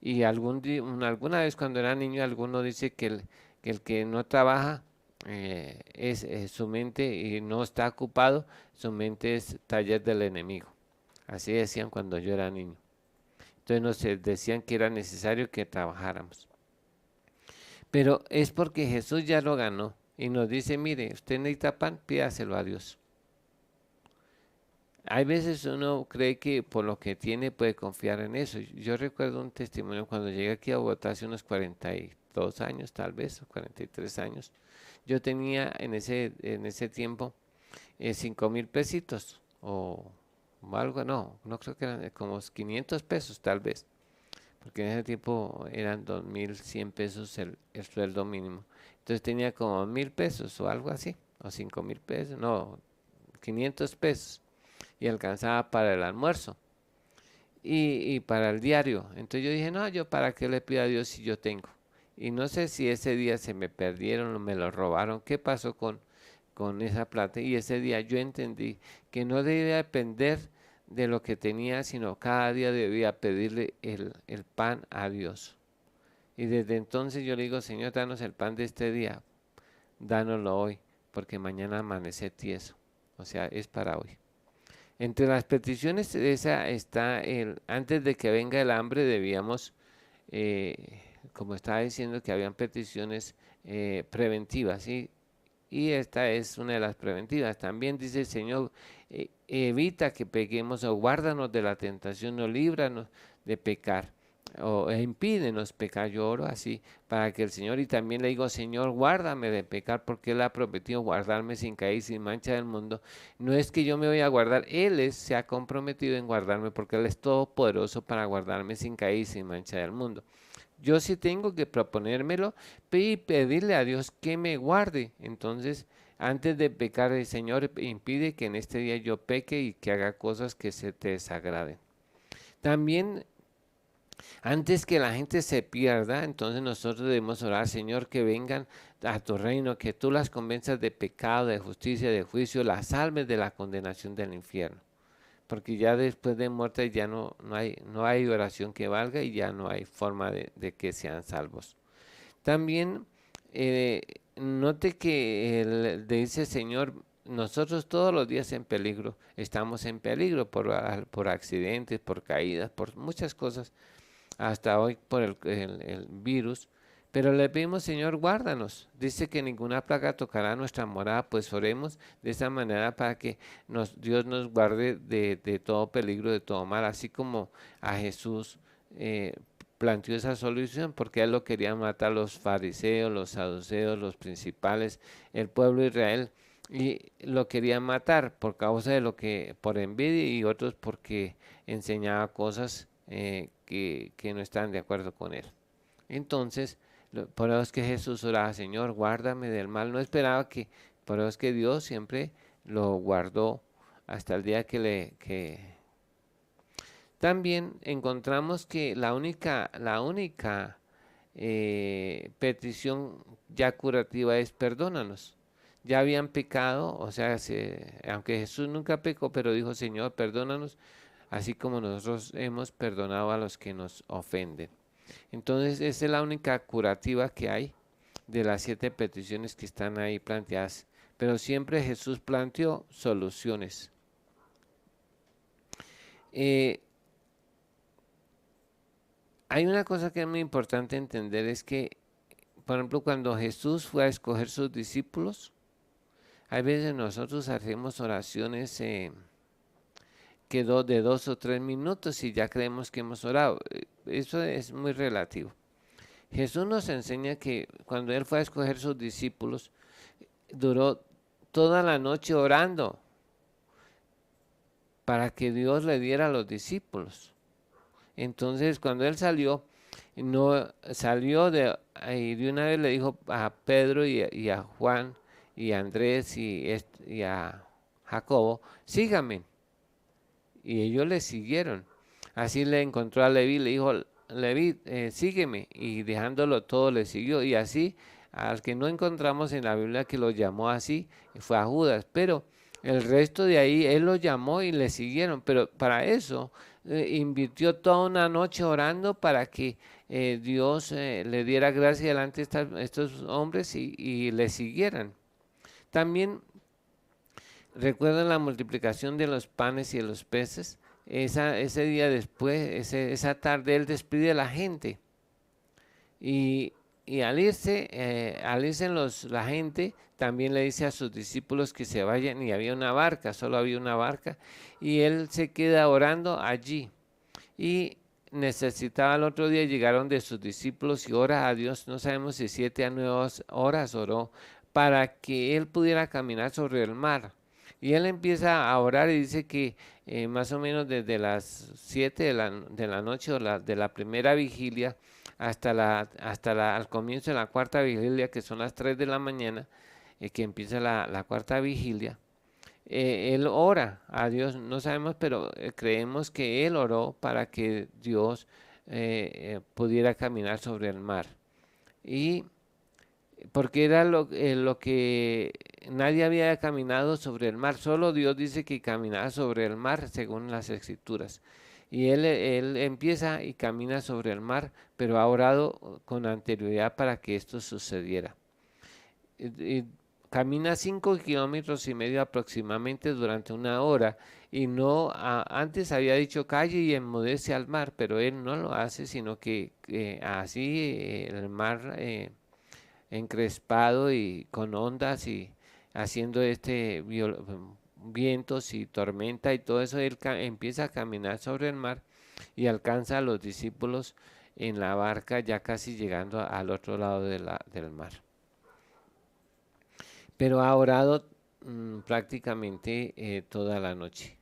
Y alguna vez cuando era niño, alguno dice que el que no trabaja es su mente y no está ocupado, su mente es taller del enemigo. Así decían cuando yo era niño. Entonces nos decían que era necesario que trabajáramos. Pero es porque Jesús ya lo ganó y nos dice, mire, usted necesita pan, pídaselo a Dios. Hay veces uno cree que por lo que tiene puede confiar en eso. Yo recuerdo un testimonio cuando llegué aquí a Bogotá hace unos 42 años, tal vez, o 43 años. Yo tenía en ese tiempo 5.000 pesitos o algo, no creo que eran como 500 pesos tal vez, porque en ese tiempo eran 2.100 pesos el sueldo mínimo. Entonces tenía como 1.000 pesos o algo así, o 5.000 pesos, no, 500 pesos y alcanzaba para el almuerzo y para el diario. Entonces yo dije, no, yo para qué le pido a Dios si yo tengo. Y no sé si ese día se me perdieron o me lo robaron, qué pasó con esa plata. Y ese día yo entendí que no debía depender de lo que tenía, sino cada día debía pedirle el pan a Dios. Y desde entonces yo le digo, Señor, danos el pan de este día, dánoslo hoy, porque mañana amanece tieso. O sea, es para hoy. Entre las peticiones esa está antes de que venga el hambre debíamos, como estaba diciendo, que habían peticiones preventivas, ¿sí? Y esta es una de las preventivas. También dice el Señor, evita que pequemos o guárdanos de la tentación o líbranos de pecar o impídenos pecar. Yo oro así para que el Señor, y también le digo, Señor, guárdame de pecar, porque Él ha prometido guardarme sin caer, sin mancha del mundo. No es que yo me voy a guardar, se ha comprometido en guardarme, porque Él es todopoderoso para guardarme sin caer, sin mancha del mundo. Yo sí tengo que proponérmelo y pedirle a Dios que me guarde. Entonces, antes de pecar, el Señor impide que en este día yo peque y que haga cosas que se te desagraden. También, antes que la gente se pierda, entonces nosotros debemos orar, Señor, que vengan a tu reino, que tú las convenzas de pecado, de justicia, de juicio, las salves de la condenación del infierno. Porque ya después de muerte ya no hay oración que valga y ya no hay forma de que sean salvos. También eh, note que dice Señor, nosotros todos los días en peligro, estamos en peligro por accidentes, por caídas, por muchas cosas, hasta hoy por el virus. Pero le pedimos, Señor, guárdanos. Dice que ninguna plaga tocará nuestra morada, pues oremos de esa manera para que Dios nos guarde de todo peligro, de todo mal, así como a Jesús planteó esa solución, porque él lo quería matar los fariseos, los saduceos, los principales, el pueblo de Israel, y lo querían matar por causa de por envidia y otros porque enseñaba cosas que no están de acuerdo con él. Entonces, por eso es que Jesús oraba, Señor, guárdame del mal. No esperaba por eso es que Dios siempre lo guardó hasta el día que. También encontramos que la única petición ya curativa es perdónanos. Ya habían pecado, o sea, aunque Jesús nunca pecó, pero dijo, Señor, perdónanos, así como nosotros hemos perdonado a los que nos ofenden. Entonces, esa es la única curativa que hay de las 7 peticiones que están ahí planteadas. Pero siempre Jesús planteó soluciones. Eh, Hay una cosa que es muy importante entender, es que, por ejemplo, cuando Jesús fue a escoger sus discípulos, hay veces nosotros hacemos oraciones que de 2 o 3 minutos y ya creemos que hemos orado. Eso es muy relativo. Jesús nos enseña que cuando Él fue a escoger sus discípulos, duró toda la noche orando para que Dios le diera a los discípulos. Entonces, cuando Él salió, no salió y de una vez le dijo a Pedro y a Juan y a Andrés y a Jacobo, síganme. Y ellos le siguieron. Así le encontró a Leví, le dijo, Leví, sígueme, y dejándolo todo le siguió, y así al que no encontramos en la Biblia que lo llamó así fue a Judas, pero el resto de ahí él lo llamó y le siguieron, pero para eso invirtió toda una noche orando para que Dios le diera gracia delante de estos hombres y le siguieran. También recuerdan la multiplicación de los panes y de los peces. Ese día después, esa tarde, él despide a la gente. Y al irse la gente, también le dice a sus discípulos que se vayan, y había una barca, solo había una barca, y él se queda orando allí. Y necesitaba el otro día, llegaron de sus discípulos y ora a Dios, no sabemos si 7 a 9 horas oró, para que él pudiera caminar sobre el mar. Y él empieza a orar y dice que más o menos desde las 7 de la noche o de la primera vigilia al comienzo de la cuarta vigilia, que son las 3 de la mañana, que empieza la cuarta vigilia, él ora a Dios, no sabemos, pero creemos que él oró para que Dios pudiera caminar sobre el mar. Y porque era lo que nadie había caminado sobre el mar, solo Dios dice que caminaba sobre el mar según las escrituras. Y él empieza y camina sobre el mar, pero ha orado con anterioridad para que esto sucediera. Y camina 5,5 kilómetros aproximadamente durante una hora, y no antes había dicho calle y enmudece al mar, pero él no lo hace, sino que así el mar encrespado y con ondas y haciendo vientos y tormenta y todo eso, él empieza a caminar sobre el mar y alcanza a los discípulos en la barca, ya casi llegando al otro lado del mar. Pero ha orado prácticamente toda la noche.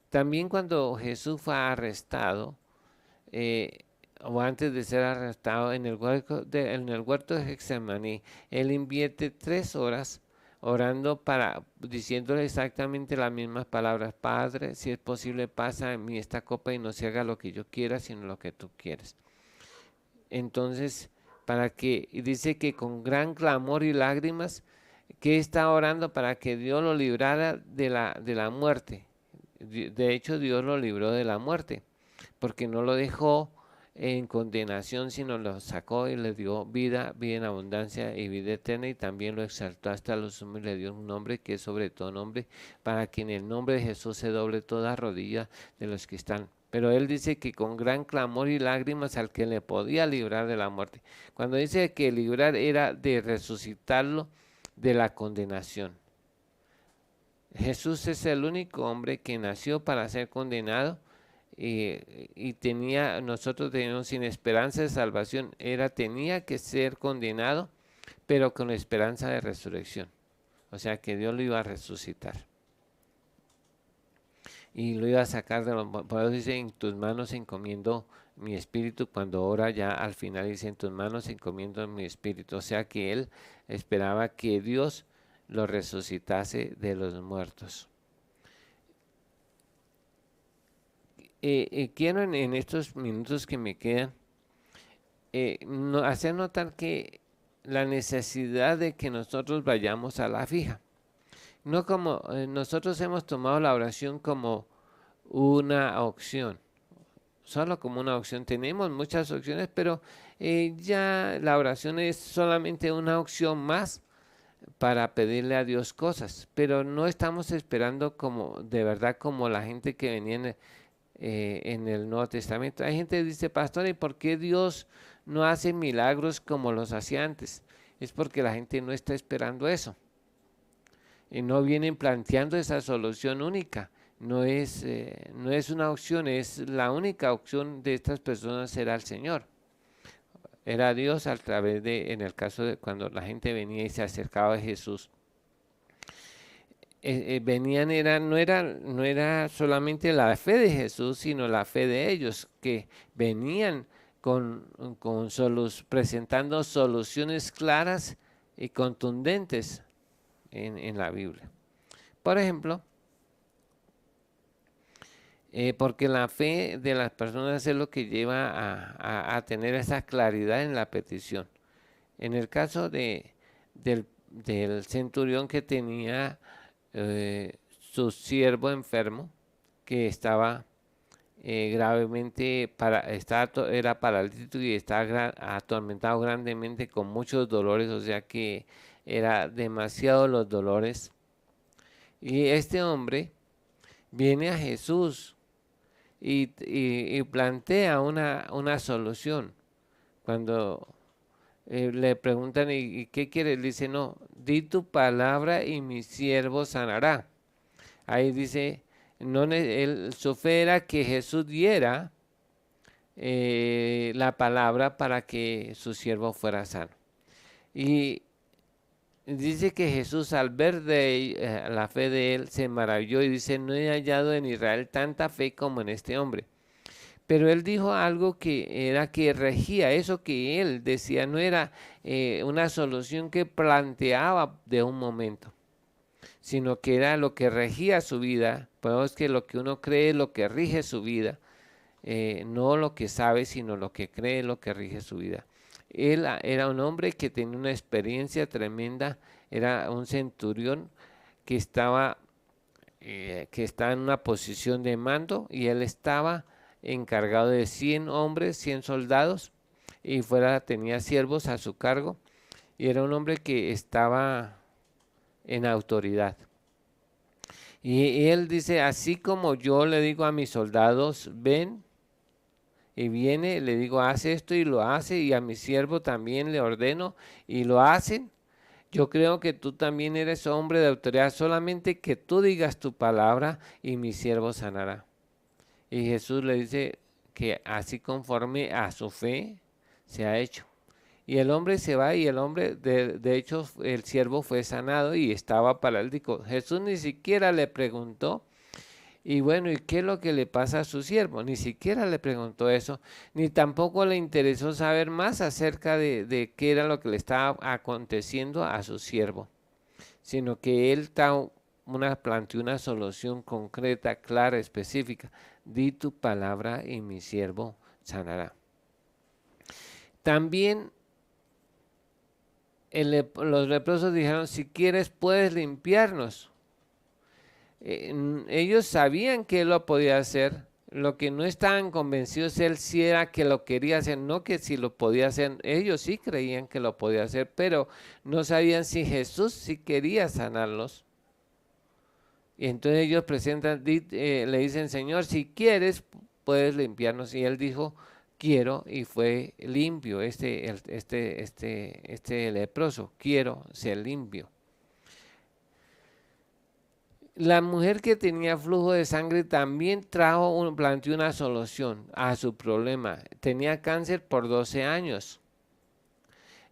También cuando Jesús fue arrestado, o antes de ser arrestado en el huerto de Getsemaní, él invierte 3 horas orando, diciéndole exactamente las mismas palabras: Padre, si es posible, pasa en mí esta copa y no se haga lo que yo quiera, sino lo que tú quieres. Entonces, dice que con gran clamor y lágrimas, que está orando para que Dios lo librara de la muerte. De hecho, Dios lo libró de la muerte, porque no lo dejó en condenación, sino lo sacó y le dio vida en abundancia y vida eterna, y también lo exaltó hasta lo sumo y le dio un nombre que es sobre todo nombre, para que en el nombre de Jesús se doble toda rodilla de los que están. Pero él dice que con gran clamor y lágrimas al que le podía librar de la muerte. Cuando dice que librar, era de resucitarlo de la condenación. Jesús es el único hombre que nació para ser condenado, y nosotros teníamos sin esperanza de salvación. Tenía que ser condenado, pero con esperanza de resurrección. O sea que Dios lo iba a resucitar y lo iba a sacar de los. Por eso dice: en tus manos encomiendo mi espíritu. Cuando ora, ya al final dice: en tus manos encomiendo mi espíritu. O sea que él esperaba que Dios lo resucitase de los muertos. Quiero en estos minutos que me quedan hacer notar que la necesidad de que nosotros vayamos a la fija. No como nosotros hemos tomado la oración como una opción, solo como una opción. Tenemos muchas opciones, pero ya la oración es solamente una opción más para pedirle a Dios cosas, pero no estamos esperando de verdad como la gente que venía en el Nuevo Testamento. Hay gente que dice: pastor, ¿y por qué Dios no hace milagros como los hacía antes? Es porque la gente no está esperando eso, y no vienen planteando esa solución única. No es una opción, es la única opción de estas personas. Era el Señor, era Dios a través en el caso de cuando la gente venía y se acercaba a Jesús. Venían, no era solamente la fe de Jesús, sino la fe de ellos, que venían presentando soluciones claras y contundentes en la Biblia. Por ejemplo, porque la fe de las personas es lo que lleva a tener esa claridad en la petición. En el caso del centurión que tenía su siervo enfermo, que estaba gravemente, era paralítico y estaba atormentado grandemente con muchos dolores, o sea que era demasiado los dolores. Y este hombre viene a Jesús y plantea una solución. Cuando le preguntan, ¿y qué quiere? Le dice, no, di tu palabra y mi siervo sanará. Ahí dice, no, su fe era que Jesús diera la palabra para que su siervo fuera sano. Y dice que Jesús, al ver la fe de él, se maravilló y dice, no he hallado en Israel tanta fe como en este hombre. Pero él dijo algo que era que regía, eso que él decía no era una solución que planteaba de un momento, sino que era lo que regía su vida. Pues que lo que uno cree es lo que rige su vida, no lo que sabe, sino lo que cree es lo que rige su vida. Él era un hombre que tenía una experiencia tremenda, era un centurión que estaba en una posición de mando y él estaba encargado de 100 hombres, 100 soldados y tenía siervos a su cargo y era un hombre que estaba en autoridad. Y él dice, así como yo le digo a mis soldados, ven, y viene, le digo, haz esto y lo hace, y a mi siervo también le ordeno y lo hacen. Yo creo que tú también eres hombre de autoridad, solamente que tú digas tu palabra y mi siervo sanará. Y Jesús le dice que así conforme a su fe se ha hecho. Y el hombre se va y el hombre, de hecho, el siervo fue sanado y estaba paralítico. Jesús ni siquiera le preguntó, y bueno, ¿y qué es lo que le pasa a su siervo? Ni siquiera le preguntó eso, ni tampoco le interesó saber más acerca de qué era lo que le estaba aconteciendo a su siervo, sino que él planteó una solución concreta, clara, específica. Di tu palabra y mi siervo sanará. También los leprosos dijeron, si quieres puedes limpiarnos. Ellos sabían que él lo podía hacer, lo que no estaban convencidos él sí era que lo quería hacer, no que si lo podía hacer, ellos sí creían que lo podía hacer, pero no sabían si Jesús sí quería sanarlos. Y entonces ellos le dicen, Señor, si quieres puedes limpiarnos, y él dijo, quiero, y fue limpio este leproso, quiero ser limpio. La mujer que tenía flujo de sangre también planteó una solución a su problema. Tenía cáncer por 12 años.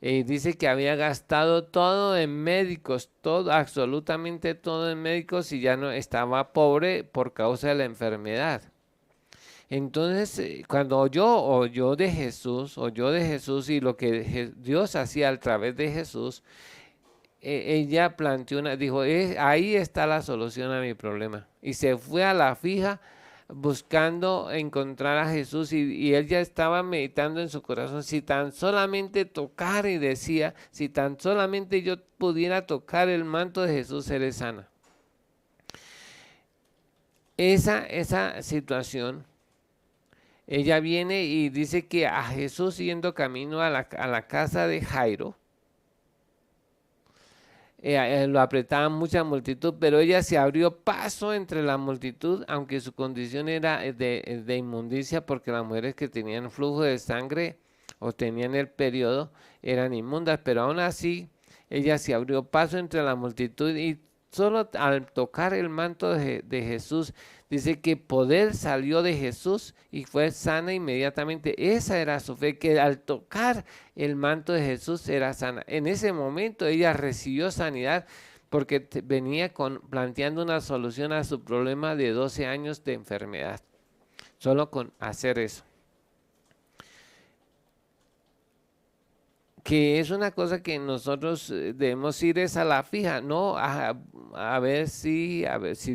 Dice que había gastado todo en médicos, todo, absolutamente todo en médicos, y ya no estaba pobre por causa de la enfermedad. Entonces, cuando oyó de Jesús y lo que Dios hacía a través de Jesús, ella dijo, ahí está la solución a mi problema. Y se fue a la fija buscando encontrar a Jesús y él ya estaba meditando en su corazón, si tan solamente tocar, y decía, si tan solamente yo pudiera tocar el manto de Jesús, seré sana. Esa situación, ella viene y dice que a Jesús yendo camino a la casa de Jairo, lo apretaban mucha multitud, pero ella se abrió paso entre la multitud, aunque su condición era de inmundicia, porque las mujeres que tenían flujo de sangre o tenían el periodo eran inmundas, pero aún así ella se abrió paso entre la multitud y solo al tocar el manto de Jesús, dice que poder salió de Jesús y fue sana inmediatamente. Esa era su fe, que al tocar el manto de Jesús era sana. En ese momento ella recibió sanidad porque venía planteando una solución a su problema de 12 años de enfermedad. Solo con hacer eso. que es una cosa que nosotros debemos ir es a la fija, no a ver si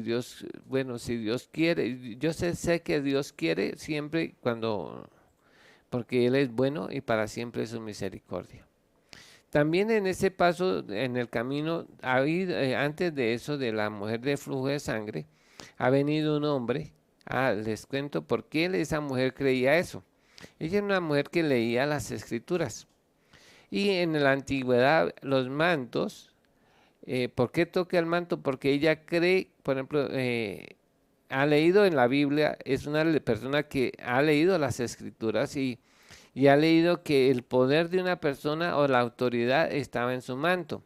Dios, bueno, si Dios quiere, yo sé que Dios quiere siempre cuando, porque Él es bueno y para siempre es su misericordia. También en ese paso, en el camino, antes de eso, de la mujer de flujo de sangre, ha venido un hombre. Les cuento por qué esa mujer creía eso. Ella era una mujer que leía las escrituras. Y en la antigüedad, los mantos, ¿por qué toca el manto? Porque ella cree, por ejemplo, ha leído en la Biblia, es una persona que ha leído las escrituras y ha leído que el poder de una persona o la autoridad estaba en su manto.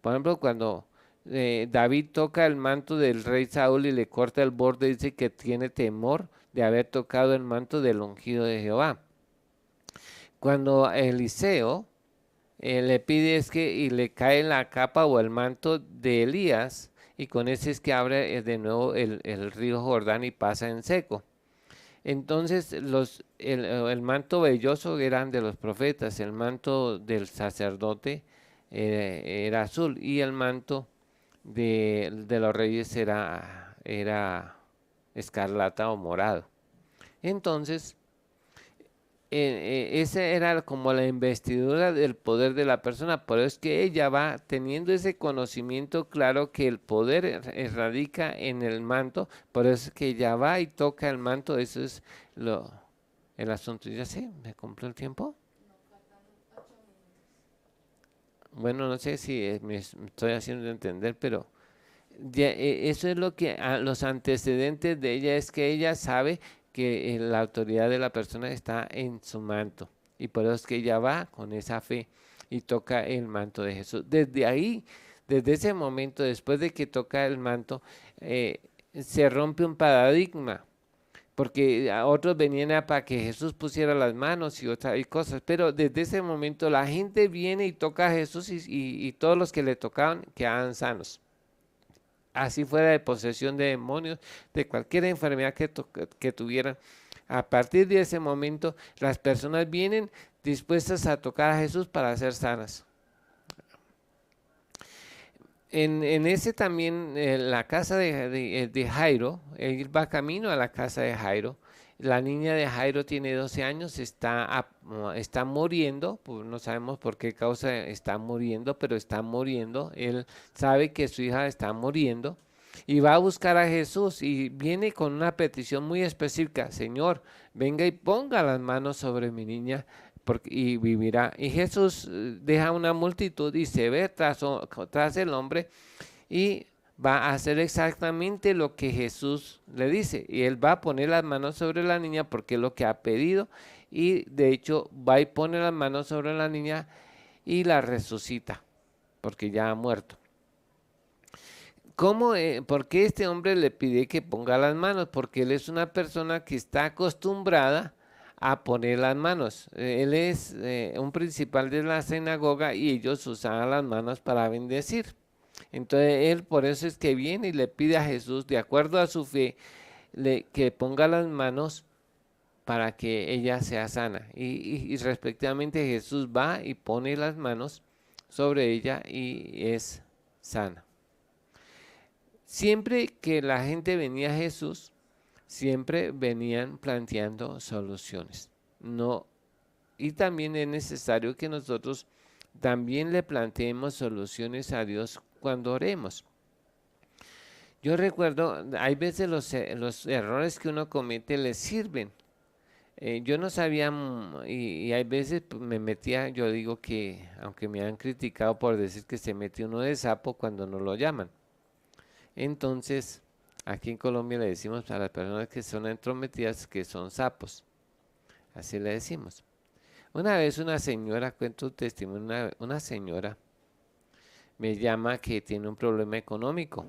Por ejemplo, cuando David toca el manto del rey Saúl y le corta el borde, dice que tiene temor de haber tocado el manto del ungido de Jehová. Cuando Eliseo le pide es que y le cae la capa o el manto de Elías y con ese es que abre de nuevo el río Jordán y pasa en seco. Entonces el manto velloso eran de los profetas, el manto del sacerdote era azul y el manto de los reyes era escarlata o morado. Entonces, esa era como la investidura del poder de la persona, por eso es que ella va teniendo ese conocimiento claro que el poder radica en el manto, por eso es que ella va y toca el manto, eso es el asunto. Ya sé, ¿me cumplió el tiempo? Bueno, no sé si me estoy haciendo entender, pero eso es lo que los antecedentes de ella es que ella sabe que la autoridad de la persona está en su manto y por eso es que ella va con esa fe y toca el manto de Jesús. Desde ahí, desde ese momento, después de que toca el manto, se rompe un paradigma. Porque a otros venían para que Jesús pusiera las manos y otras cosas, pero desde ese momento la gente viene y toca a Jesús y todos los que le tocaban quedaban sanos, así fuera de posesión de demonios, de cualquier enfermedad que tuvieran. A partir de ese momento, las personas vienen dispuestas a tocar a Jesús para ser sanas. En ese también, la casa de Jairo, él va camino a la casa de Jairo. La niña de Jairo tiene 12 años, está muriendo, pues no sabemos por qué causa está muriendo, pero está muriendo. Él sabe que su hija está muriendo y va a buscar a Jesús y viene con una petición muy específica: Señor, venga y ponga las manos sobre mi niña y vivirá. Y Jesús deja una multitud y se ve tras el hombre y va a hacer exactamente lo que Jesús le dice. Y él va a poner las manos sobre la niña porque es lo que ha pedido. Y de hecho va y pone las manos sobre la niña y la resucita porque ya ha muerto. ¿Por qué este hombre le pide que ponga las manos? Porque él es una persona que está acostumbrada a poner las manos. Él es un principal de la sinagoga y ellos usaban las manos para bendecir. Entonces él por eso es que viene y le pide a Jesús, de acuerdo a su fe, que ponga las manos para que ella sea sana. Y respectivamente Jesús va y pone las manos sobre ella y es sana. Siempre que la gente venía a Jesús, siempre venían planteando soluciones. No, y también es necesario que nosotros también le planteemos soluciones a Dios cuando oremos. Yo recuerdo, hay veces los errores que uno comete le sirven. Yo no sabía, y hay veces pues, me metía, yo digo que, aunque me han criticado por decir que se mete uno de sapo cuando no lo llaman. Entonces, aquí en Colombia le decimos a las personas que son entrometidas que son sapos. Así le decimos. Una vez una señora, cuento un testimonio, una señora me llama que tiene un problema económico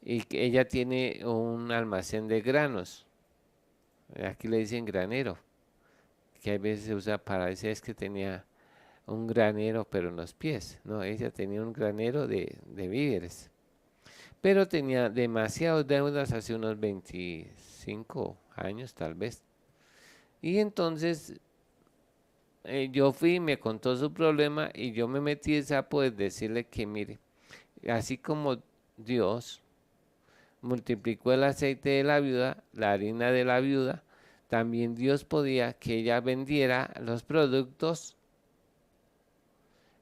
y que ella tiene un almacén de granos. Aquí le dicen granero, que a veces se usa para decir es que tenía un granero pero en los pies. No, ella tenía un granero de víveres. Pero tenía demasiadas deudas hace unos 25 años tal vez. Y entonces yo fui y me contó su problema y yo me metí en sapo de decirle que mire, así como Dios multiplicó el aceite de la viuda, la harina de la viuda, también Dios podía que ella vendiera los productos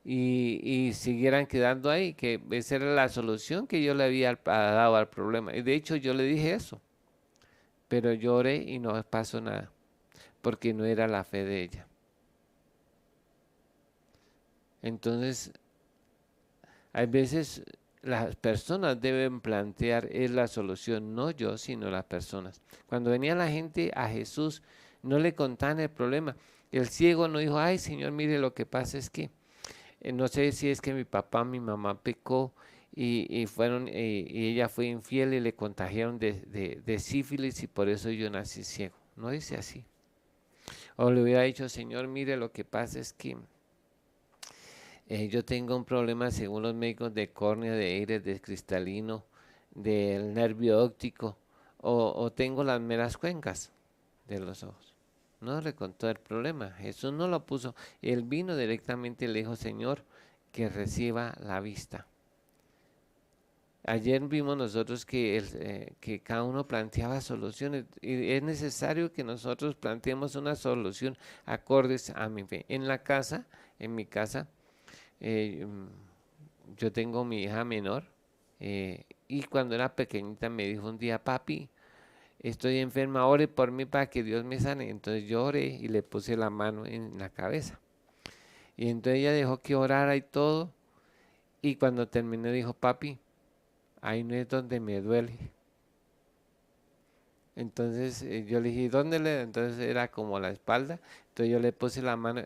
y siguieran quedando ahí, que esa era la solución que yo le había dado al problema. Y de hecho yo le dije eso, pero lloré y no pasó nada, porque no era la fe de ella. Entonces, hay veces las personas deben plantear es la solución, no yo, sino las personas. Cuando venía la gente a Jesús, no le contaban el problema. El ciego no dijo, ay Señor, mire, lo que pasa es que no sé si es que mi papá, mi mamá pecó y ella fue infiel y le contagiaron de sífilis y por eso yo nací ciego. No dice así. O le hubiera dicho, Señor, mire, lo que pasa es que yo tengo un problema, según los médicos, de córnea, de iris, de cristalino, del nervio óptico, o tengo las meras cuencas de los ojos. No le contó el problema, Jesús no lo puso. Él vino directamente y le dijo, Señor, que reciba la vista. Ayer vimos nosotros que cada uno planteaba soluciones y es necesario que nosotros planteemos una solución acordes a mi fe. En la casa, en mi casa, yo tengo mi hija menor y cuando era pequeñita me dijo un día, papi, estoy enferma, ore por mí para que Dios me sane. Entonces yo oré y le puse la mano en la cabeza. Y entonces ella dejó que orara y todo. Y cuando terminó dijo, papi, ahí no es donde me duele. Entonces yo le dije, ¿dónde le? Entonces era como la espalda. Entonces yo le puse la mano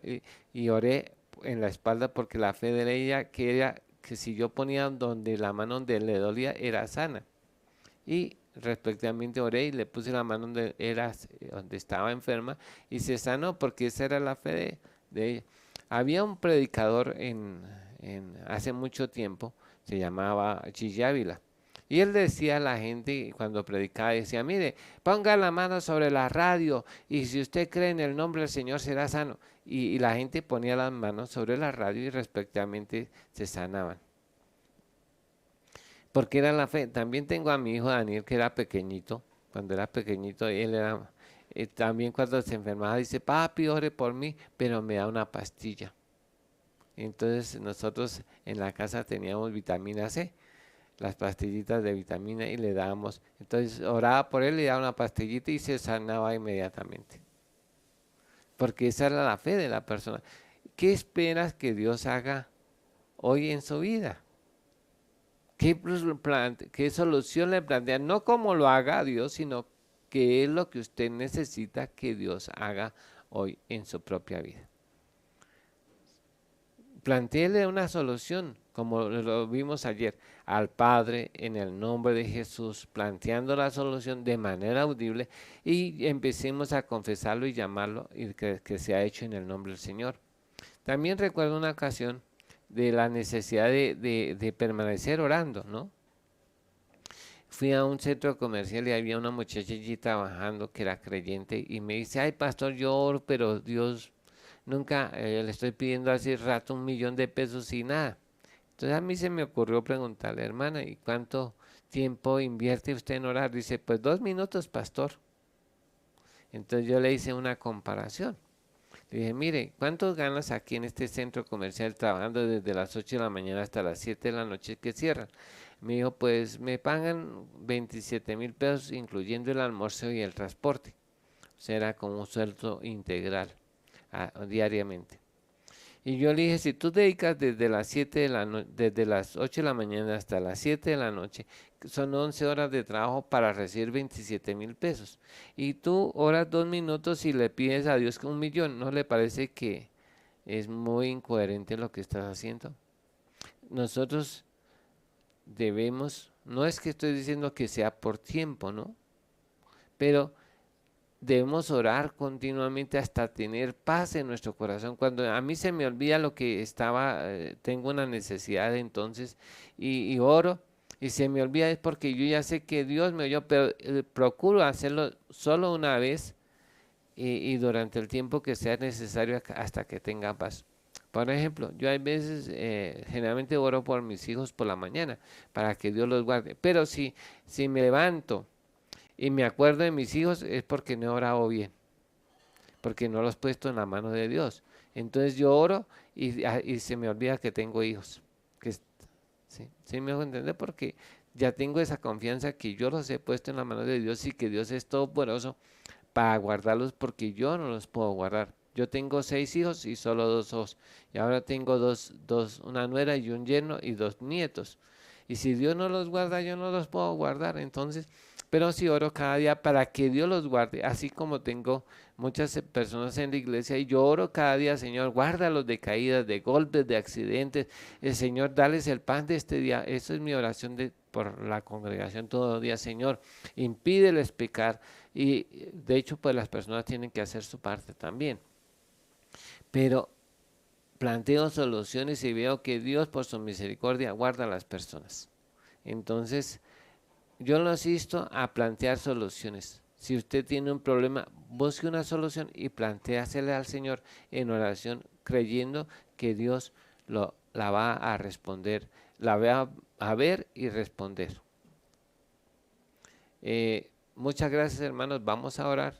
y oré en la espalda porque la fe de ella que si yo ponía donde la mano donde le dolía era sana. Y respectivamente oré y le puse la mano donde estaba enferma y se sanó porque esa era la fe de ella. Había un predicador hace mucho tiempo, se llamaba Gigi Ávila. Y él decía a la gente cuando predicaba, decía, mire, ponga la mano sobre la radio y si usted cree en el nombre del Señor será sano. Y la gente ponía las manos sobre la radio y respectivamente se sanaban. Porque era la fe. También tengo a mi hijo Daniel que era pequeñito. Cuando era pequeñito, él era, también cuando se enfermaba dice, papi, ore por mí, pero me da una pastilla. Entonces nosotros en la casa teníamos vitamina C, las pastillitas de vitamina y le dábamos. Entonces oraba por él, le daba una pastillita y se sanaba inmediatamente. Porque esa era la fe de la persona. ¿Qué esperas que Dios haga hoy en su vida? ¿Qué solución le plantea? No cómo lo haga Dios, sino qué es lo que usted necesita que Dios haga hoy en su propia vida. Plantéele una solución, como lo vimos ayer, al Padre en el nombre de Jesús, planteando la solución de manera audible y empecemos a confesarlo y llamarlo y que sea hecho en el nombre del Señor. También recuerdo una ocasión de la necesidad de permanecer orando, ¿no? Fui a un centro comercial y había una muchacha allí trabajando que era creyente y me dice, ay pastor, yo oro, pero Dios nunca le estoy pidiendo hace rato 1.000.000 de pesos y nada. Entonces a mí se me ocurrió preguntarle, hermana, ¿y cuánto tiempo invierte usted en orar? Dice, pues 2 minutos, pastor. Entonces yo le hice una comparación. Le dije, mire, ¿cuántos ganas aquí en este centro comercial trabajando desde las 8 de la mañana hasta las 7 de la noche que cierran? Me dijo, pues me pagan 27.000 pesos incluyendo el almuerzo y el transporte. O sea, era como un sueldo integral diariamente. Y yo le dije, si tú dedicas desde las 8 de la mañana hasta las 7 de la noche, son 11 horas de trabajo para recibir 27.000 pesos. Y tú oras 2 minutos y le pides a Dios que 1.000.000, ¿no le parece que es muy incoherente lo que estás haciendo? Nosotros debemos, no es que estoy diciendo que sea por tiempo, ¿no? Pero debemos orar continuamente hasta tener paz en nuestro corazón. Cuando a mí se me olvida lo que tengo una necesidad entonces y oro y se me olvida es porque yo ya sé que Dios me oyó, pero procuro hacerlo solo una vez y durante el tiempo que sea necesario hasta que tenga paz. Por ejemplo, yo hay veces, generalmente oro por mis hijos por la mañana, para que Dios los guarde. Pero si me levanto y me acuerdo de mis hijos, es porque no he orado bien, porque no los he puesto en la mano de Dios. Entonces yo oro y se me olvida que tengo hijos. Que, sí me hago entender, porque ya tengo esa confianza que yo los he puesto en la mano de Dios y que Dios es todopoderoso para guardarlos, porque yo no los puedo guardar. Yo tengo 6 hijos y solo 2 ojos. Y ahora tengo una nuera y un yerno y 2 nietos. Y si Dios no los guarda, yo no los puedo guardar. Entonces, pero sí oro cada día para que Dios los guarde. Así como tengo muchas personas en la iglesia y yo oro cada día, Señor, guárdalos de caídas, de golpes, de accidentes. Señor, dales el pan de este día. Eso es mi oración por la congregación todos los días. Señor, impídeles pecar. Y de hecho, pues las personas tienen que hacer su parte también. Pero planteo soluciones y veo que Dios por su misericordia guarda a las personas. Entonces, yo lo asisto a plantear soluciones. Si usted tiene un problema, busque una solución y plantéasela al Señor en oración, creyendo que Dios la va a responder, la va a ver y responder. Muchas gracias, hermanos. Vamos a orar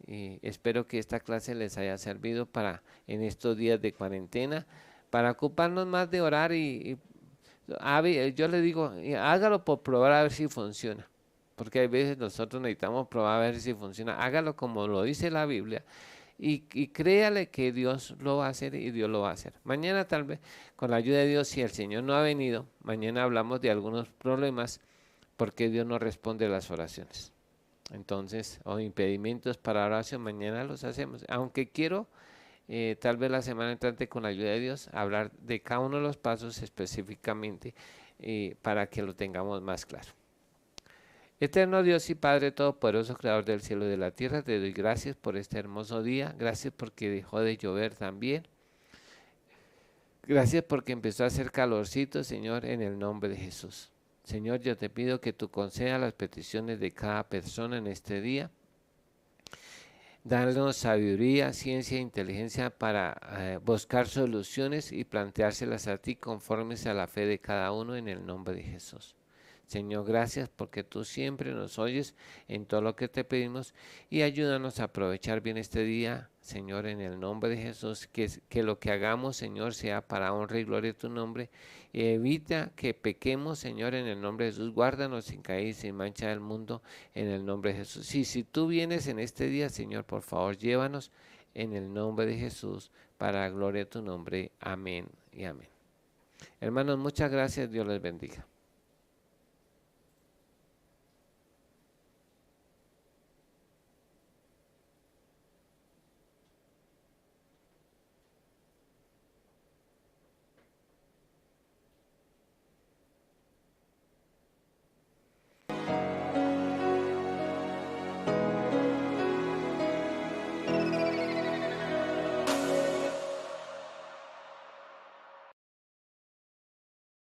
y espero que esta clase les haya servido para en estos días de cuarentena, para ocuparnos más de orar yo le digo, hágalo por probar a ver si funciona, porque hay veces nosotros necesitamos probar a ver si funciona. Hágalo como lo dice la Biblia y créale que Dios lo va a hacer y Dios lo va a hacer. Mañana tal vez, con la ayuda de Dios, si el Señor no ha venido, mañana hablamos de algunos problemas porque Dios no responde a las oraciones. Entonces, o impedimentos para la oración, mañana los hacemos. Aunque quiero, tal vez la semana entrante, con la ayuda de Dios, hablar de cada uno de los pasos específicamente para que lo tengamos más claro. Eterno Dios y Padre Todopoderoso, Creador del cielo y de la tierra, te doy gracias por este hermoso día. Gracias porque dejó de llover también. Gracias porque empezó a hacer calorcito, Señor, en el nombre de Jesús. Señor, yo te pido que tú concedas las peticiones de cada persona en este día. Danos sabiduría, ciencia e inteligencia para buscar soluciones y planteárselas a ti conformes a la fe de cada uno en el nombre de Jesús. Señor, gracias porque tú siempre nos oyes en todo lo que te pedimos y ayúdanos a aprovechar bien este día, Señor, en el nombre de Jesús, que lo que hagamos, Señor, sea para honra y gloria de tu nombre. Evita que pequemos, Señor, en el nombre de Jesús. Guárdanos sin caer, sin mancha del mundo, en el nombre de Jesús. Y si tú vienes en este día, Señor, por favor, llévanos en el nombre de Jesús, para la gloria de tu nombre. Amén y amén. Hermanos, muchas gracias. Dios les bendiga.